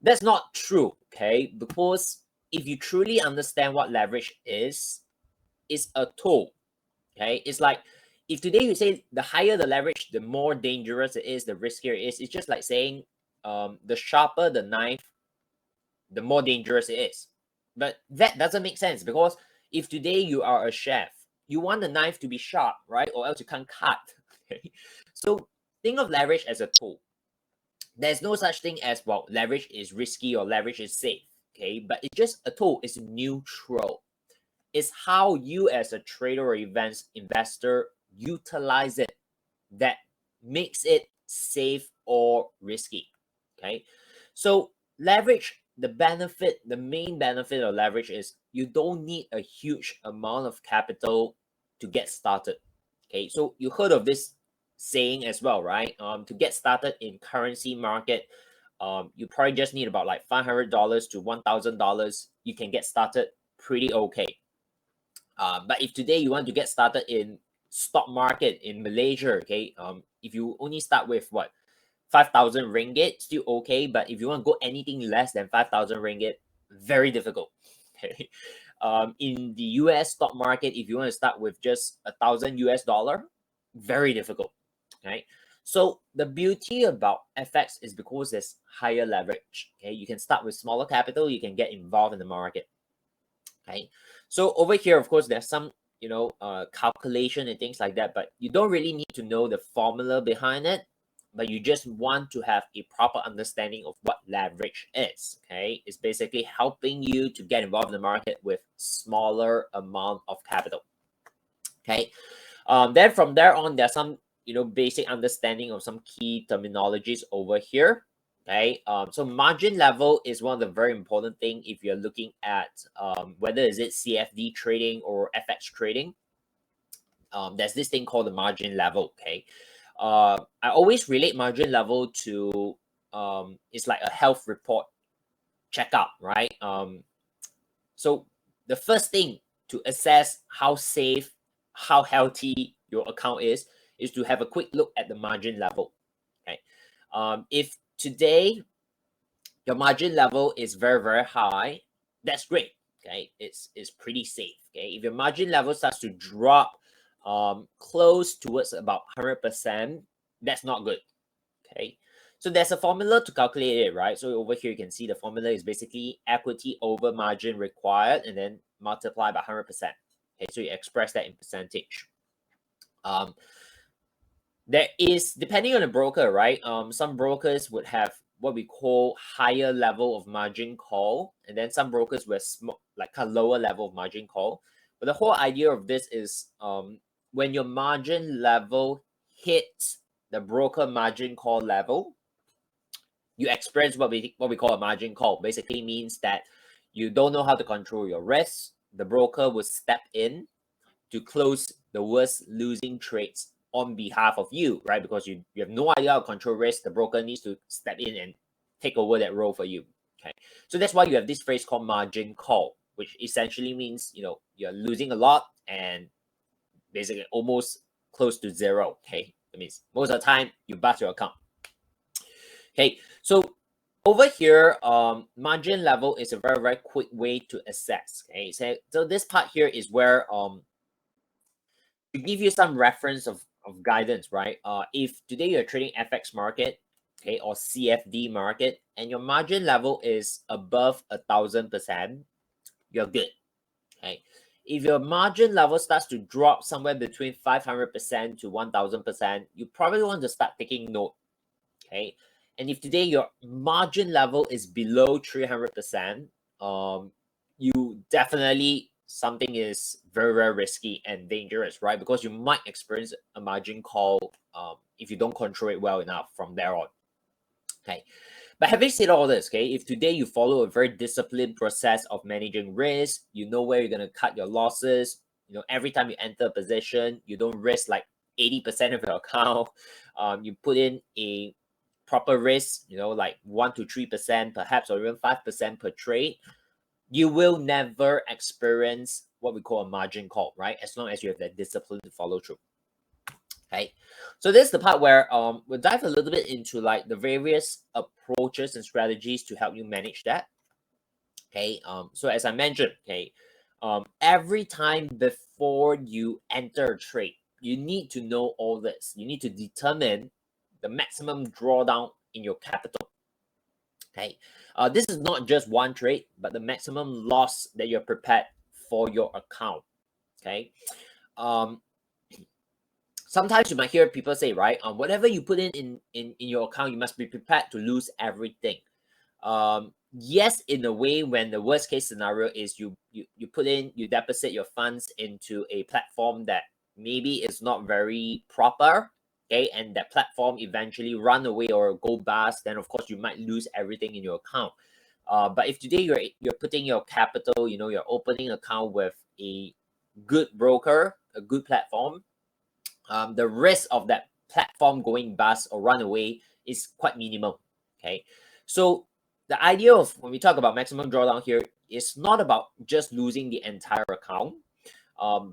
B: that's not true. Okay, because if you truly understand what leverage is, it's a tool. Okay, it's like if today you say the higher the leverage, the more dangerous it is, the riskier it is. It's just like saying the sharper the knife, the more dangerous it is. But that doesn't make sense, because if today you are a chef, you want the knife to be sharp, right? Or else you can't cut. Okay, so think of leverage as a tool. There's no such thing as, well, leverage is risky or leverage is safe. Okay, but it's just a tool. It's neutral. It's how you as a trader or investor utilize it that makes it safe or risky. Okay, so leverage, the main benefit of leverage is you don't need a huge amount of capital to get started. Okay, so you heard of this saying as well, right? To get started in currency market, you probably just need about like $500 to $1,000. You can get started pretty okay. But if today you want to get started in stock market in Malaysia, okay, if you only start with what, 5,000 ringgit, still okay. But if you want to go anything less than 5,000 ringgit, very difficult. Okay, in the US stock market, if you want to start with just 1,000 US dollar, very difficult. Okay, so the beauty about FX is because there's higher leverage. Okay, you can start with smaller capital, you can get involved in the market. Okay, so over here, of course, there's some calculation and things like that, but you don't really need to know the formula behind it. but you just want to have a proper understanding of what leverage is. Okay, it's basically helping you to get involved in the market with smaller amount of capital. Okay, then from there on, there's some basic understanding of some key terminologies over here. Okay, so margin level is one of the very important thing if you're looking at whether is it CFD trading or FX trading. There's this thing called the margin level. Okay, I always relate margin level to it's like a health report checkup, right? So the first thing to assess how safe, how healthy your account is to have a quick look at the margin level. Okay, if today your margin level is very, very high, that's great. Okay, it's pretty safe. Okay, if your margin level starts to drop close towards about 100%, that's not good. Okay, so there's a formula to calculate it, right? So over here you can see the formula is basically equity over margin required and then multiply by 100%. Okay, so you express that in percentage. There is, depending on the broker, right? Some brokers would have what we call higher level of margin call, and then some brokers were like a lower level of margin call. But the whole idea of this is when your margin level hits the broker margin call level, you experience what we call a margin call. Basically means that you don't know how to control your risk. The broker will step in to close the worst losing trades on behalf of you, right? Because you have no idea how to control risk. The broker needs to step in and take over that role for you. Okay, so that's why you have this phrase called margin call, which essentially means you're losing a lot and basically almost close to zero. Okay, that means most of the time you bust your account. Okay, so over here, margin level is a very, very quick way to assess. Okay, so this part here is where to give you some reference of guidance, right? If today you're trading FX market, okay, or CFD market, and your margin level is above 1,000%, you're good. Okay, if your margin level starts to drop somewhere between 500% to 1,000%, you probably want to start taking note. Okay, and if today your margin level is below 300%, you definitely something is very, very risky and dangerous, right? Because you might experience a margin call if you don't control it well enough from there on. Okay, but having said all this, okay, if today you follow a very disciplined process of managing risk, you know where you're going to cut your losses. Every time you enter a position, you don't risk like 80% of your account. You put in a proper risk, like 1 to 3% perhaps, or even 5% per trade, you will never experience what we call a margin call, right? As long as you have that discipline to follow through. Okay, so this is the part where we'll dive a little bit into like the various approaches and strategies to help you manage that. Okay, so as I mentioned, okay, every time before you enter a trade, you need to know all this. You need to determine the maximum drawdown in your capital. Okay, this is not just one trade, but the maximum loss that you're prepared for your account. Okay, sometimes you might hear people say, right, whatever you put in your account, you must be prepared to lose everything. Yes, in a way, when the worst case scenario is you deposit your funds into a platform that maybe is not very proper, okay, and that platform eventually run away or go bust, then of course you might lose everything in your account. But if today you're putting your capital, you're opening an account with a good broker, a good platform, the risk of that platform going bust or run away is quite minimal. Okay, so the idea of when we talk about maximum drawdown here is not about just losing the entire account,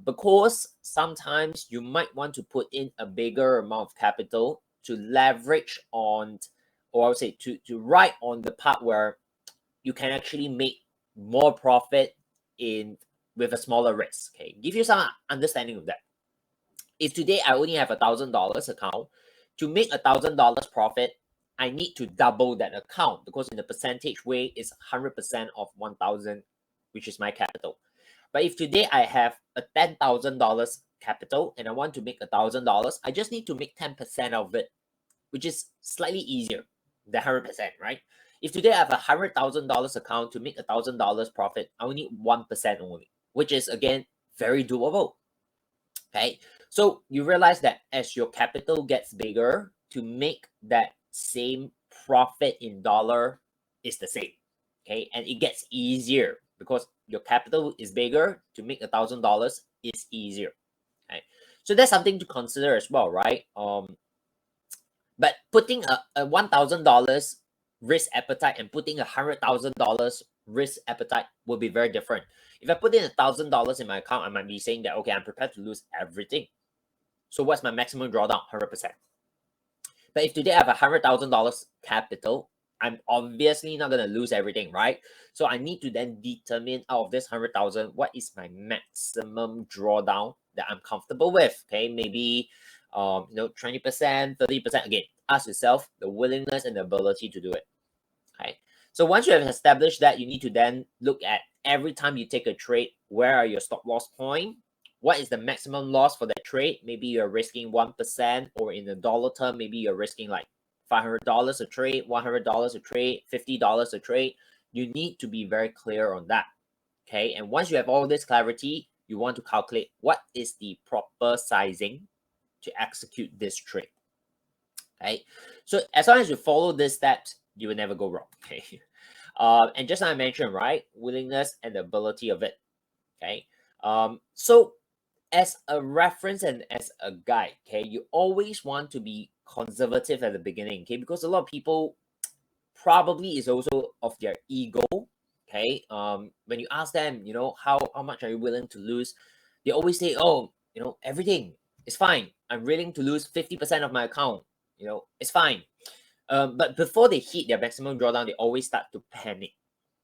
B: because sometimes you might want to put in a bigger amount of capital to leverage on, or I would say to ride on the part where you can actually make more profit with a smaller risk. Okay, give you some understanding of that. If today I only have $1,000 account, to make $1,000 profit, I need to double that account, because in the percentage way, it's 100% of 1,000, which is my capital. But if today I have a $10,000 capital and I want to make $1,000, I just need to make 10% of it, which is slightly easier than 100%, right? If today I have a $100,000 account, to make $1,000 profit, I only need 1% only, which is again very doable. Okay, so you realize that as your capital gets bigger, to make that same profit in dollar is the same. Okay, and it gets easier because your capital is bigger. To make $1,000 is easier. Okay, so that's something to consider as well, right? But putting a $1,000 risk appetite and putting $100,000 risk appetite will be very different. If I put in $1,000 in my account, I might be saying that, okay, I'm prepared to lose everything. So what's my maximum drawdown? 100%. But if today I have $100,000 capital, I'm obviously not going to lose everything, right? So I need to then determine out of this 100,000, what is my maximum drawdown that I'm comfortable with? Okay, maybe 20%, 30%. Again, ask yourself the willingness and the ability to do it. Okay. So once you have established that, you need to then look at every time you take a trade, where are your stop loss point? What is the maximum loss for that trade? Maybe you're risking 1%, or in the dollar term, maybe you're risking like $500 a trade, $100 a trade, $50 a trade. You need to be very clear on that. Okay. And once you have all this clarity, you want to calculate what is the proper sizing to execute this trade. Okay. So as long as you follow these steps, you will never go wrong. Okay. And just like I mentioned, right, willingness and the ability of it. Okay. So as a reference and as a guide, okay, you always want to be conservative at the beginning, okay, because a lot of people probably is also of their ego. Okay. When you ask them, how much are you willing to lose, they always say, oh, everything is fine. I'm willing to lose 50% of my account. It's fine. But before they hit their maximum drawdown, they always start to panic.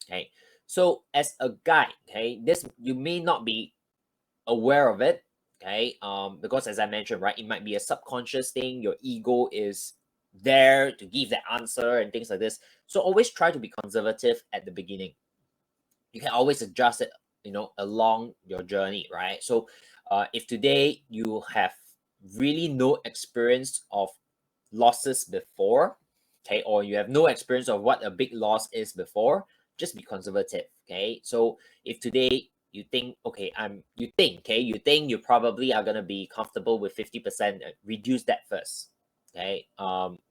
B: Okay. So as a guide, okay, this, you may not be aware of it. Okay. Because as I mentioned, right, it might be a subconscious thing. Your ego is there to give that answer and things like this. So always try to be conservative at the beginning. You can always adjust it, along your journey, right? So if today you have really no experience of losses before, okay, or you have no experience of what a big loss is before, just be conservative. Okay. So if today you think, okay, you think you probably are going to be comfortable with 50%, reduce that first. Okay.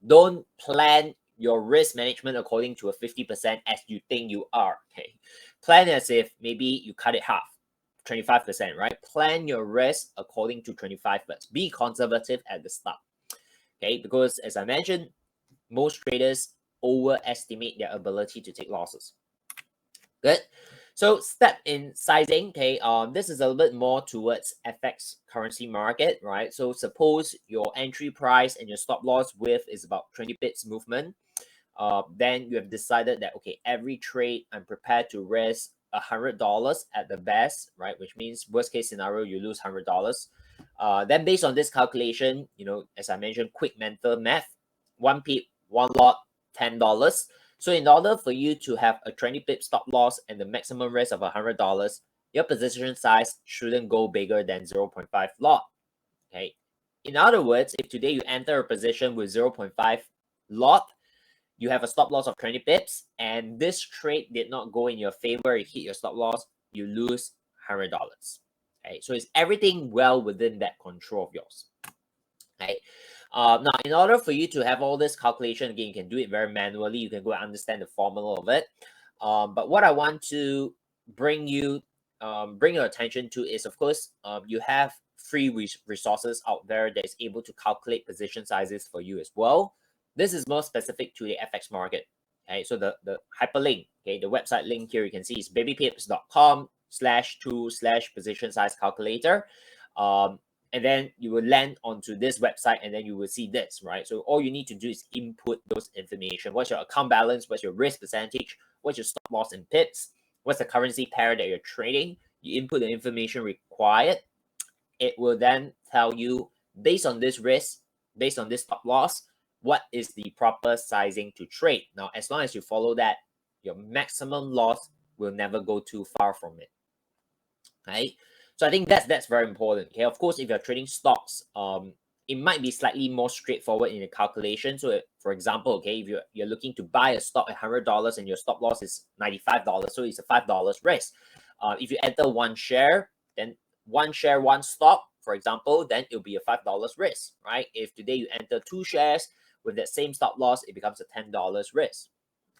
B: Don't plan your risk management according to a 50% as you think you are. Okay. Plan as if maybe you cut it half, 25%, right? Plan your risk according to 25%. Be conservative at the start. Okay, because as I mentioned, most traders overestimate their ability to take losses. Good. So step in sizing. Okay, this is a little bit more towards FX currency market, right? So suppose your entry price and your stop loss width is about 20 pips movement. Then you have decided that, okay, every trade I'm prepared to risk $100 at the best, right? Which means worst case scenario, you lose $100. Then based on this calculation, as I mentioned, quick mental math, 1 pip, 1 lot, $10. So in order for you to have a 20 pip stop loss and the maximum risk of $100, your position size shouldn't go bigger than 0.5 lot. Okay. In other words, if today you enter a position with 0.5 lot, you have a stop loss of 20 pips, and this trade did not go in your favor, you hit your stop loss, you lose $100. Okay, so is everything well within that control of yours? Okay. Now, in order for you to have all this calculation, again, you can do it very manually. You can go and understand the formula of it. But what I want to bring your attention to is, of course, you have free resources out there that is able to calculate position sizes for you as well. This is more specific to the FX market. Okay, so the hyperlink, okay, the website link here you can see is babypips.com/to/position size calculator. And then you will land onto this website, and then you will see this, right? So all you need to do is input those information. What's your account balance? What's your risk percentage? What's your stop loss in pips? What's the currency pair that you're trading? You input the information required. It will then tell you, based on this risk, based on this stop loss, what is the proper sizing to trade. Now, as long as you follow that, your maximum loss will never go too far from it. Right? So I think that's very important. Okay, of course, if you're trading stocks, it might be slightly more straightforward in the calculation. So for example, okay, if you're looking to buy a stock at $100 and your stop loss is $95, so it's a $5 risk. If you enter one share, then one share, one stock, for example, then it'll be a $5 risk, right? If today you enter two shares with that same stop loss, it becomes a $10 risk.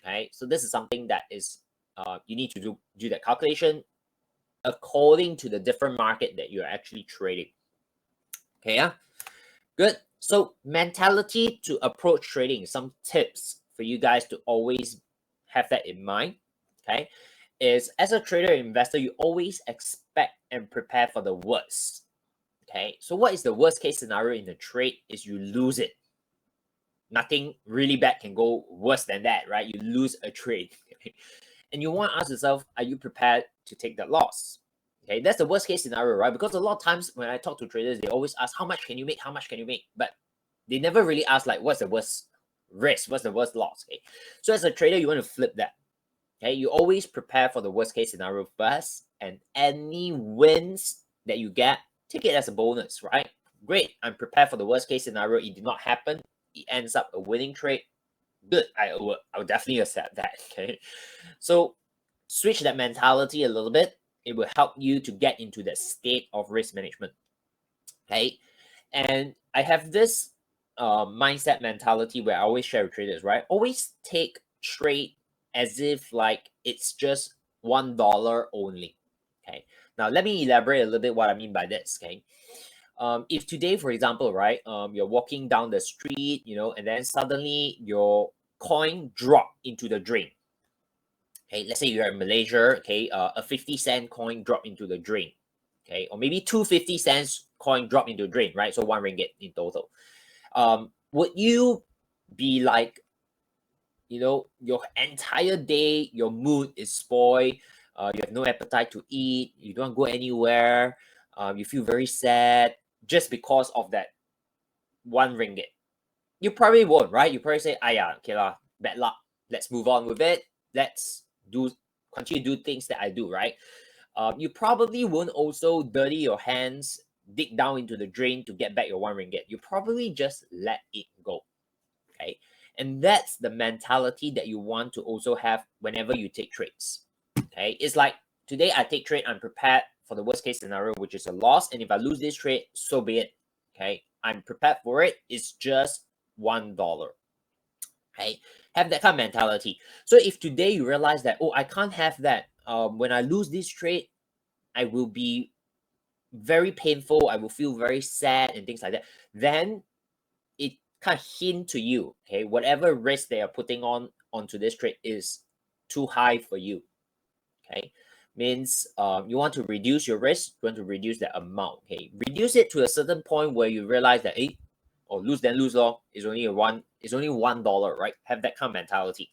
B: Okay, so this is something that is you need to do that calculation according to the different market that you're actually trading. Okay, yeah, good. So mentality to approach trading, some tips for you guys to always have that in mind. Okay, is as a trader or investor, you always expect and prepare for the worst. Okay, so what is the worst case scenario in the trade? Is you lose it. Nothing really bad can go worse than that, right? You lose a trade. Okay? And you want to ask yourself, are you prepared to take that loss? Okay, that's the worst case scenario, right? Because a lot of times when I talk to traders, they always ask, how much can you make? How much can you make? But they never really ask, like, what's the worst risk? What's the worst loss? Okay, so as a trader, you want to flip that. Okay, you always prepare for the worst case scenario first, and any wins that you get, take it as a bonus, right? Great, I'm prepared for the worst case scenario. It did not happen. It ends up a winning trade. Good, I will definitely accept that. Okay, so switch that mentality a little bit. It will help you to get into that state of risk management. Okay, and I have this mindset mentality where I always share with traders, right? Always take trade as if like it's just $1 only. Okay, now let me elaborate a little bit what I mean by this. Okay, if today, for example, right, you're walking down the street, and then suddenly your coin drop into the drain. Okay, let's say you're in Malaysia, okay, a 50-cent coin drop into the drain, okay, or maybe two 50-cent coin drop into the drain, right? So 1 ringgit in total. Would you be like, your entire day, your mood is spoiled, you have no appetite to eat, you don't go anywhere, you feel very sad just because of that 1 ringgit? You probably won't, right? You probably say, okay lah, bad luck. Let's move on with it. Let's continue to do things that I do, right? You probably won't also dirty your hands, dig down into the drain to get back your 1 ringgit. You probably just let it go. Okay. And that's the mentality that you want to also have whenever you take trades. Okay. It's like today I take trade, I'm prepared for the worst case scenario, which is a loss. And if I lose this trade, so be it. Okay. I'm prepared for it. It's just $1. Okay. Have that kind of mentality. So if today you realize that, I can't have that. When I lose this trade, I will be very painful. I will feel very sad and things like that. Then it kind of hint to you, okay, whatever risk they are putting onto this trade is too high for you. Okay, means you want to reduce your risk. You want to reduce the amount. Okay, reduce it to a certain point where you realize that, lose then lose law is only $1, right? Have that kind of mentality.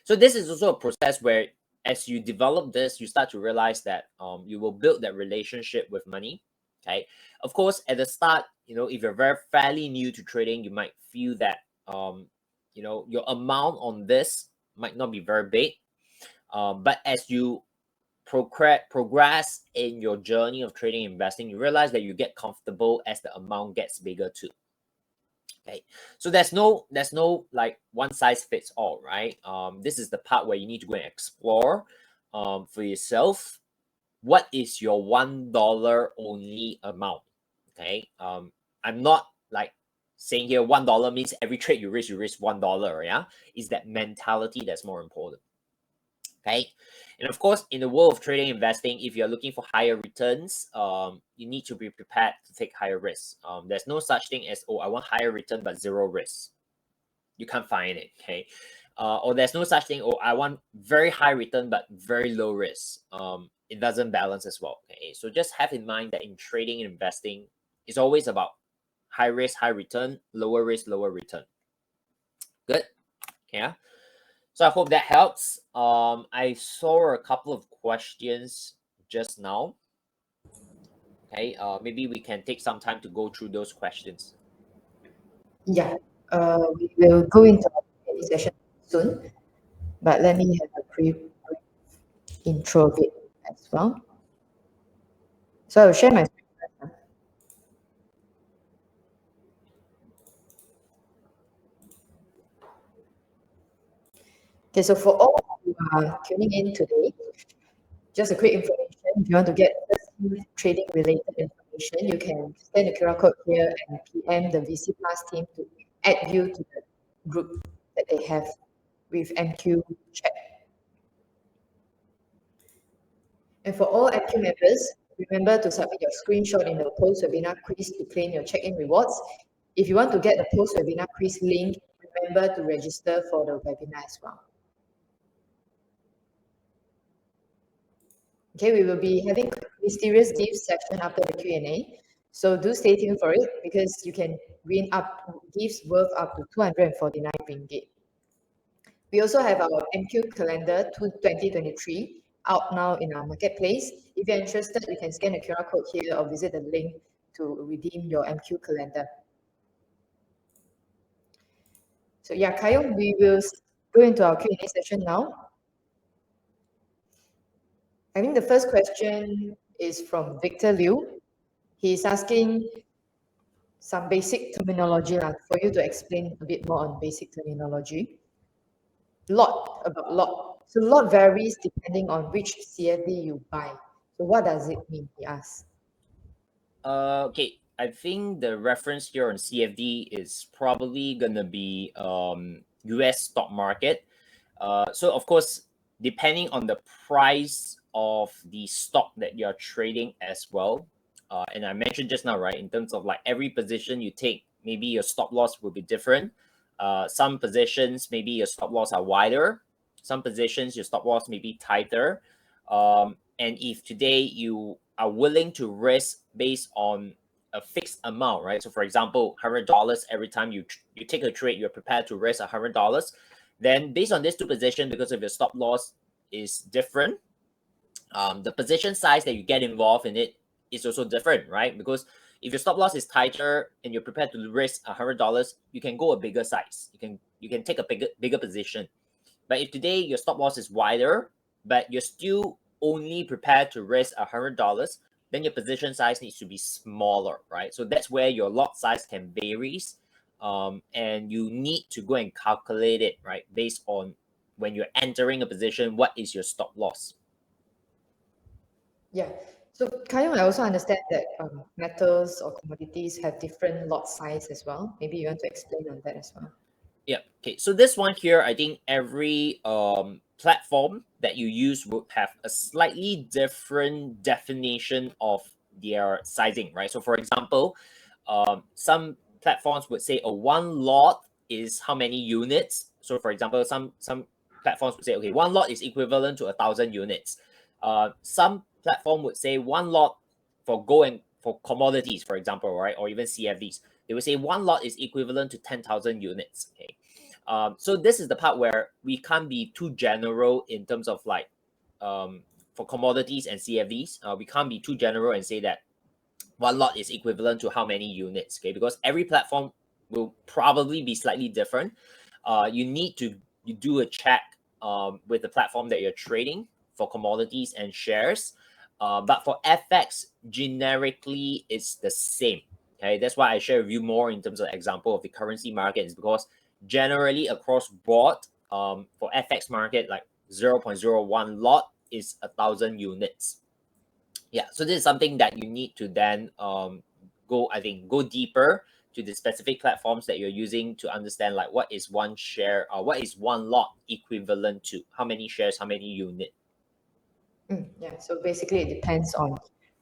B: So this is also a process where as you develop this, you start to realize that you will build that relationship with money. Okay, of course, at the start, if you're fairly new to trading, you might feel that your amount on this might not be very big, but as you progress in your journey of trading and investing, you realize that you get comfortable as the amount gets bigger too. Okay, so there's no like one size fits all, right? This is the part where you need to go and explore for yourself. What is your $1 only amount? Okay, I'm not like saying here $1 means every trade you risk $1. Yeah, is that mentality that's more important. Okay, and of course, in the world of trading and investing, if you're looking for higher returns, you need to be prepared to take higher risks. There's no such thing as, I want higher return but zero risk. You can't find it. Okay, or there's no such thing, I want very high return but very low risk. It doesn't balance as well. Okay, so just have in mind that in trading and investing, it's always about high risk, high return, lower risk, lower return. Good. Yeah. So I hope that helps. I saw a couple of questions just now. Okay, maybe we can take some time to go through those questions.
A: Yeah, we will go into our Q&A session soon, but let me have a brief intro of it as well. So I'll share my screen first. Okay, so for all who are tuning in today, just a quick information. If you want to get trading related information, you can scan the QR code here and PM the VC Plus team to add you to the group that they have with MQ chat. And for all MQ members, remember to submit your screenshot in the post-webinar quiz to claim your check-in rewards. If you want to get the post-webinar quiz link, remember to register for the webinar as well. Okay, we will be having a mysterious gift section after the Q&A. So do stay tuned for it because you can win up gifts worth up to 249 ringgit. We also have our MQ calendar 2023 out now in our marketplace. If you're interested, you can scan the QR code here or visit the link to redeem your MQ calendar. So yeah, Kayong, we will go into our Q&A session now. I think the first question is from Victor Liu. He's asking some basic terminology for you to explain a bit more on basic terminology. About lot. So lot varies depending on which CFD you buy. So what does it mean, he asks?
B: Okay, I think the reference here on CFD is probably gonna be US stock market. So of course, depending on the price of the stock that you're trading as well. And I mentioned just now, right, in terms of like every position you take, maybe your stop loss will be different. Some positions, maybe your stop loss are wider. Some positions, your stop loss may be tighter. And if today you are willing to risk based on a fixed amount, right? So for example, $100 every time you take a trade, you're prepared to risk $100. Then based on these two positions, because of your stop loss is different, the position size that you get involved in it is also different, right? Because if your stop loss is tighter and you're prepared to risk $100, you can go a bigger size. You can take a bigger position. But if today your stop loss is wider, but you're still only prepared to risk $100, then your position size needs to be smaller, right? So that's where your lot size can vary, and you need to go and calculate it, right, based on when you're entering a position, what is your stop loss?
A: Yeah. So Kayong, I also understand that metals or commodities have different lot size as well. Maybe you want to explain on that as well.
B: Yeah. Okay. So this one here, I think every platform that you use would have a slightly different definition of their sizing, right? So for example, some platforms would say a one lot is how many units. So for example, some platforms would say, okay, one lot is equivalent to 1,000 units. Some platform would say one lot for gold and for commodities, for example, right, or even CFDs. They would say one lot is equivalent to 10,000 units. Okay. So this is the part where we can't be too general in terms of like for commodities and CFDs. We can't be too general and say that one lot is equivalent to how many units. Okay, because every platform will probably be slightly different. You need to do a check with the platform that you're trading for commodities and shares. But for FX, generically, it's the same. Okay, that's why I share with you more in terms of example of the currency market, is because generally across board, for FX market, like 0.01 lot is 1,000 units. Yeah, so this is something that you need to then go deeper to the specific platforms that you're using to understand like what is one share or what is one lot equivalent to, how many shares, how many units.
A: Yeah, so basically it depends on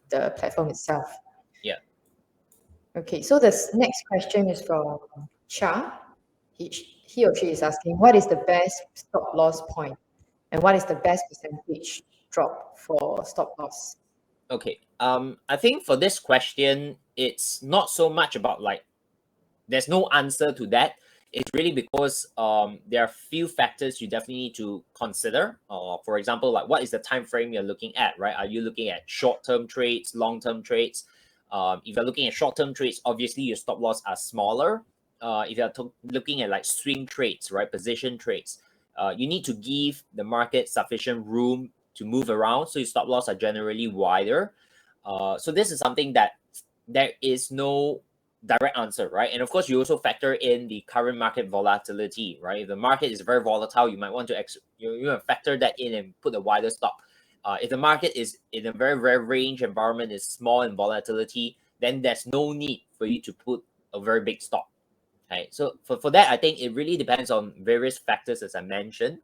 A: the platform itself.
B: Yeah.
A: Okay, so the next question is from Cha. He or she is asking, what is the best stop loss point and what is the best percentage drop for stop loss?
B: Okay. I think for this question, it's not so much about like there's no answer to that. It's really because there are few factors you definitely need to consider. For example, like what is the time frame you're looking at, right? Are you looking at short-term trades, long-term trades? If you're looking at short-term trades, obviously your stop loss are smaller. If you're looking at like swing trades, right, position trades, you need to give the market sufficient room to move around, so your stop loss are generally wider. So this is something that there is no direct answer, right? And of course, you also factor in the current market volatility, right? If the market is very volatile, you might want to factor that in and put a wider stop. If the market is in a very range environment, is small in volatility, then there's no need for you to put a very big stop. Okay, so for that, I think it really depends on various factors, as I mentioned,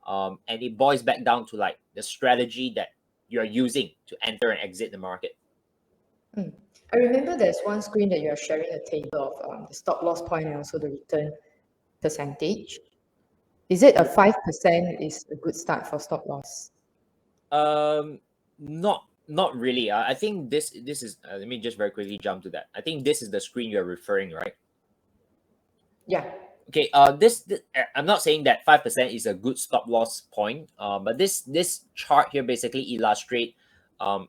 B: and it boils back down to like the strategy that you're using to enter and exit the market.
A: I remember there's one screen that you're sharing a table of the stop loss point and also the return percentage. Is it a 5% is a good start for stop loss?
B: Not really. I think this is. Let me just very quickly jump to that. I think this is the screen you're referring, right?
A: Yeah.
B: Okay. This I'm not saying that 5% is a good stop loss point. But this chart here basically illustrate,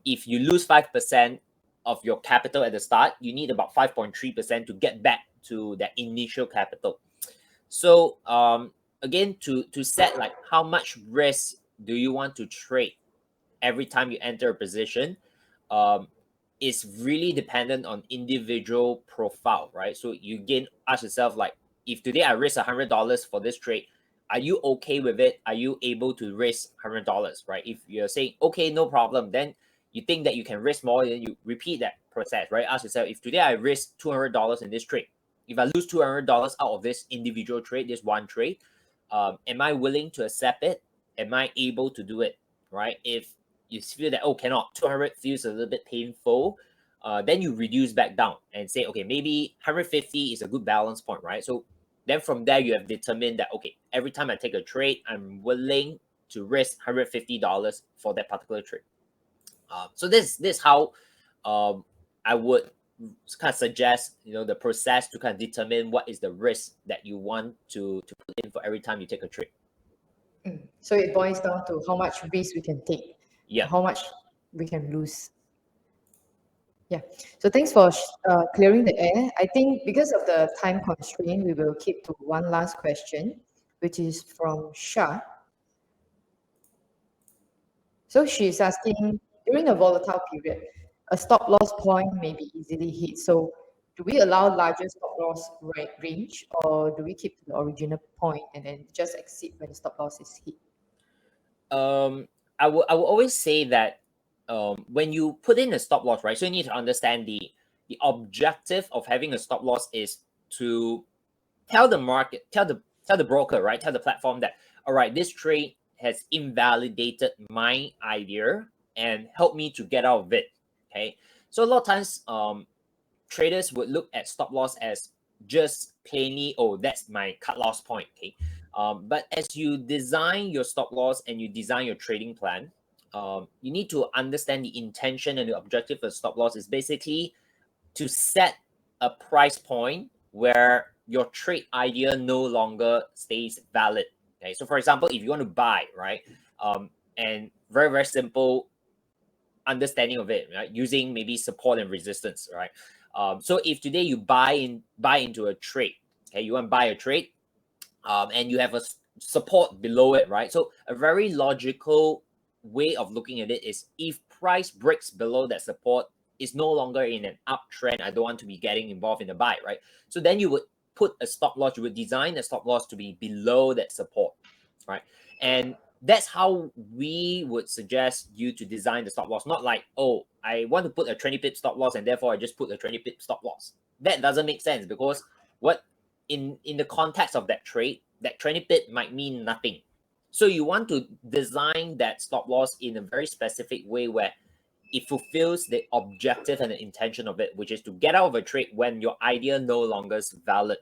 B: if you lose 5% of your capital at the start, you need about 5.3% to get back to that initial capital. So again, to set like how much risk do you want to trade every time you enter a position, is really dependent on individual profile, right? So you again ask yourself, like, if today I risk $100 for this trade, are you okay with it? Are you able to risk $100, right? If you're saying, okay, no problem, then you think that you can risk more, then you repeat that process, right? Ask yourself, if today I risk $200 in this trade, if I lose $200 out of this individual trade, this one trade, am I willing to accept it? Am I able to do it, right? If you feel that, oh, cannot, 200 feels a little bit painful, then you reduce back down and say, okay, maybe 150 is a good balance point, right? So then from there, you have determined that, okay, every time I take a trade, I'm willing to risk $150 for that particular trade. So this is how I would kind of suggest, the process to kind of determine what is the risk that you want to put in for every time you take a trade.
A: So it boils down to how much risk we can take, how much we can lose. Yeah. So thanks for clearing the air. I think because of the time constraint, we will keep to one last question, which is from Shah. So she's asking, during a volatile period, a stop loss point may be easily hit. So do we allow larger stop loss range, or do we keep the original point and then just exit when the stop loss is hit?
B: I will always say that when you put in a stop loss, right? So you need to understand the objective of having a stop loss is to tell the market, tell the broker, right? Tell the platform that, all right, this trade has invalidated my idea and help me to get out of it. Okay. So a lot of times traders would look at stop loss as just plainly, oh, that's my cut loss point. Okay. But as you design your stop loss and you design your trading plan, you need to understand the intention and the objective of stop loss is basically to set a price point where your trade idea no longer stays valid. Okay, so for example, if you want to buy, right, and very simple understanding of it, right, using maybe support and resistance, right. So if today you buy into a trade, okay, you want to buy a trade, and you have a support below it, right? So a very logical way of looking at it is if price breaks below that support, is no longer in an uptrend, I don't want to be getting involved in the buy, right? So then you would put a stop loss, you would design a stop loss to be below that support, right? And that's how we would suggest you to design the stop loss. Not like, oh, I want to put a 20 pip stop loss and therefore I just put a 20 pip stop loss. That doesn't make sense because what in the context of that trade, that 20 pip might mean nothing. So you want to design that stop loss in a very specific way where it fulfills the objective and the intention of it, which is to get out of a trade when your idea no longer is valid.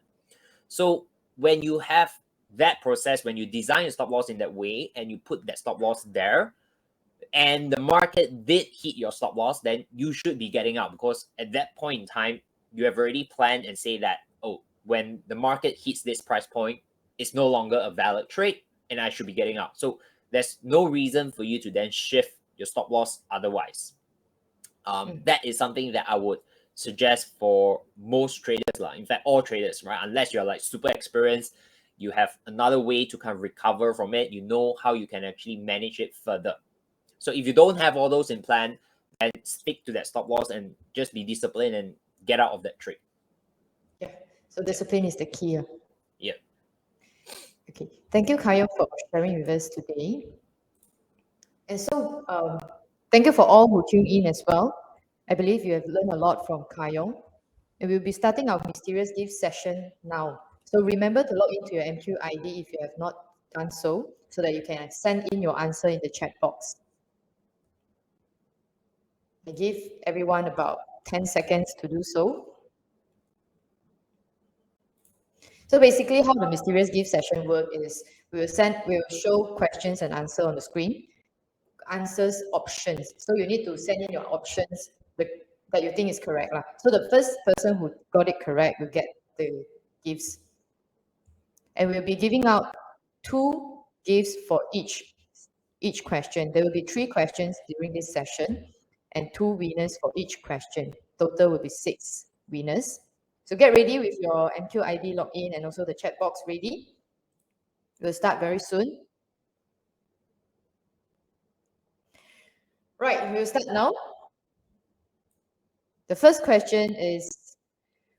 B: So when you have that process, when you design a stop loss in that way and you put that stop loss there, and the market did hit your stop loss, then you should be getting out because at that point in time, you have already planned and say that, oh, when the market hits this price point, it's no longer a valid trade and I should be getting out. So there's no reason for you to then shift your stop loss otherwise. That is something that I would suggest for most traders, in fact, all traders, right? Unless you're like super experienced, you have another way to kind of recover from it. You know how you can actually manage it further. So if you don't have all those in plan, then stick to that stop loss and just be disciplined and get out of that trade.
A: So discipline is the key.
B: Yep.
A: Okay. Thank you, Kayo, for sharing with us today. And so, thank you for all who tuned in as well. I believe you have learned a lot from Kayo. And we'll be starting our mysterious gift session now. So remember to log into your MQ ID if you have not done so that you can send in your answer in the chat box. I give everyone about 10 seconds to do so. So basically how the mysterious gift session works is we will show questions and answer on the screen. Answers options. So you need to send in your options that you think is correct. So the first person who got it correct will get the gifts. And we'll be giving out 2 gifts for each question. There will be 3 questions during this session and 2 winners for each question. Total will be 6 winners. So get ready with your MQ ID login and also the chat box ready. We'll start very soon. Right, we'll start now. The first question is,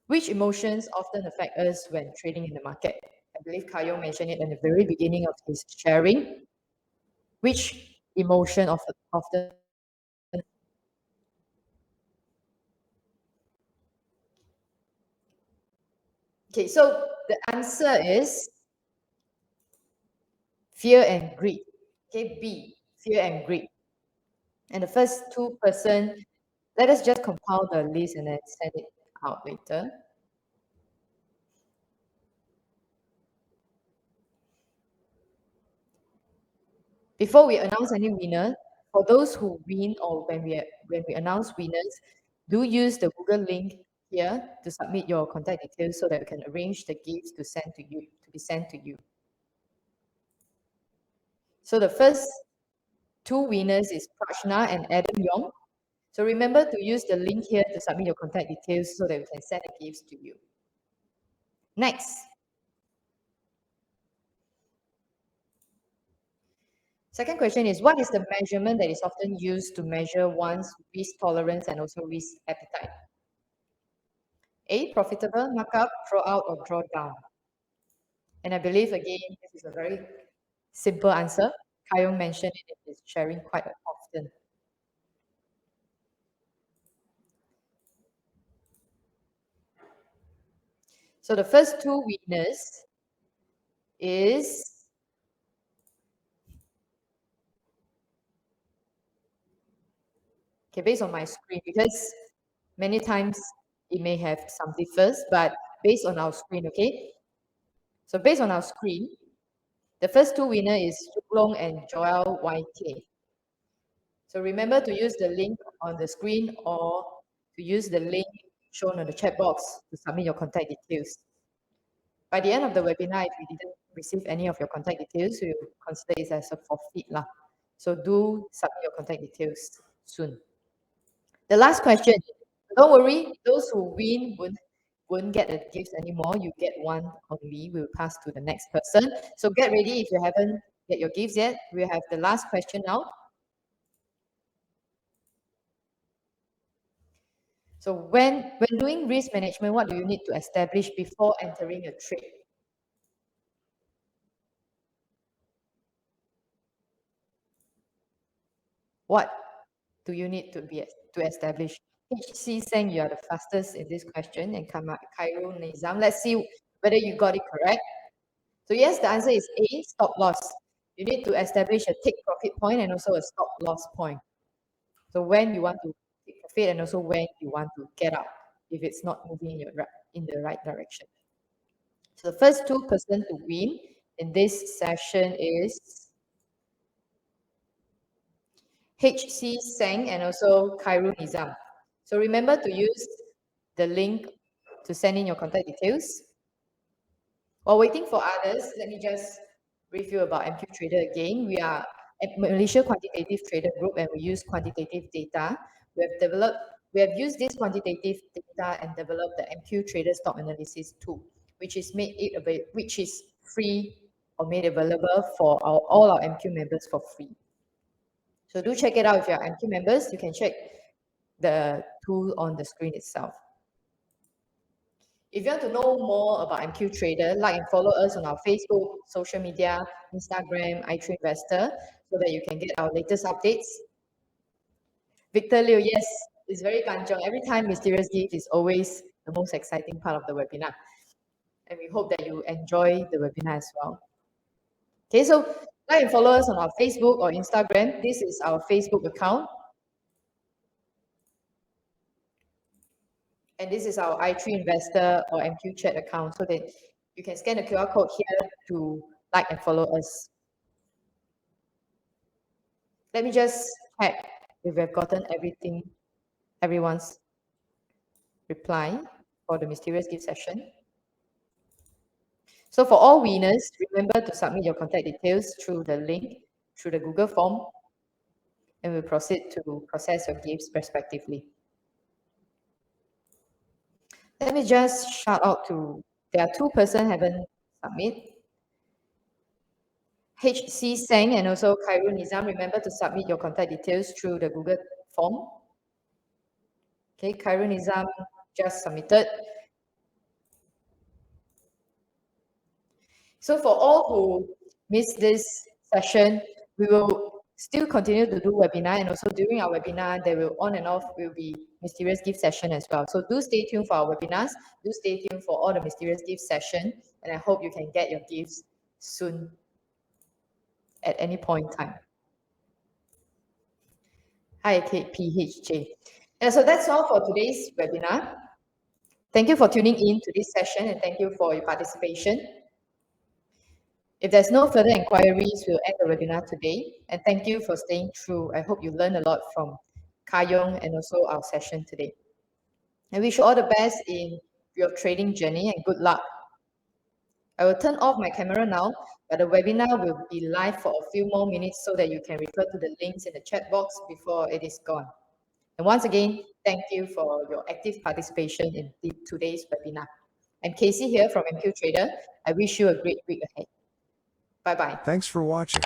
A: which emotions often affect us when trading in the market? I believe Kayo mentioned it in the very beginning of his sharing. Which emotion often Okay, so the answer is fear and greed. Okay, B, fear and greed. And the first 2 person, let us just compile the list and then send it out later. Before we announce any winner, for those who win or when we announce winners, do use the Google link here to submit your contact details so that we can arrange the gifts to be sent to you. So the first 2 winners is Prashna and Adam Yong. So remember to use the link here to submit your contact details so that we can send the gifts to you. Next. Second question is, what is the measurement that is often used to measure one's risk tolerance and also risk appetite? A, profitable, markup, draw out, or draw down. And I believe, again, this is a very simple answer. Kayong mentioned it in his sharing quite often. So the first 2 winners is based on my screen, because many times it may have some differs, but based on our screen, okay? So based on our screen, the first 2 winner is Long and Joel YK. So remember to use the link on the screen or to use the link shown on the chat box to submit your contact details. By the end of the webinar, if you didn't receive any of your contact details, we will consider it as a forfeit. So do submit your contact details soon. The last question, don't worry, those who win won't get the gifts anymore. You get one only. We'll pass to the next person. So get ready if you haven't get your gifts yet. We'll have the last question now. So when doing risk management, what do you need to establish before entering a trade? What do you need to establish? HC saying you are the fastest in this question, and Cairo Nizam. Let's see whether you got it correct. So yes, the answer is A, stop loss. You need to establish a take profit point and also a stop loss point. So when you want to take profit and also when you want to get out if it's not moving in the right direction. So the first 2 person to win in this session is HC Seng and also Khairul Nizam. So remember to use the link to send in your contact details. While waiting for others, let me just brief you about MQ Trader again. We are a Malaysia Quantitative Trader Group and we use quantitative data. We have used this quantitative data and developed the MQ Trader Stock Analysis tool, which is free or made available for all our MQ members for free. So do check it out. If you're MQ members, you can check the tool on the screen itself. If you want to know more about MQ Trader, like and follow us on our Facebook, social media, Instagram, iTrade Investor, so that you can get our latest updates. Victor Liu, yes, it's very kanchong. Every time Mysterious Gift is always the most exciting part of the webinar. And we hope that you enjoy the webinar as well. Okay, so like and follow us on our Facebook or Instagram. This is our Facebook account. And this is our iTrade Investor or MQ Chat account, so that you can scan the QR code here to like and follow us. Let me just check if we've gotten everyone's reply for the Mysterious Gift session. So for all winners, remember to submit your contact details through the link, through the Google form, and we'll proceed to process your gifts respectively. Let me just shout out to, there are 2 persons haven't submit. HC Seng and also Khairul Nizam, remember to submit your contact details through the Google form. Okay, Khairul Nizam just submitted. So for all who missed this session, we will still continue to do webinar, and also during our webinar, there will on and off will be Mysterious Gift session as well. So do stay tuned for our webinars. Do stay tuned for all the Mysterious Gift session, and I hope you can get your gifts soon at any point in time. Hi, KPHJ. And so that's all for today's webinar. Thank you for tuning in to this session, and thank you for your participation. If there's no further inquiries, we'll end the webinar today. And thank you for staying through. I hope you learned a lot from Kayong and also our session today. I wish you all the best in your trading journey and good luck. I will turn off my camera now, but the webinar will be live for a few more minutes so that you can refer to the links in the chat box before it is gone. And once again, thank you for your active participation in today's webinar. I'm Casey here from MQ Trader. I wish you a great week ahead. Bye-bye.
C: Thanks for watching.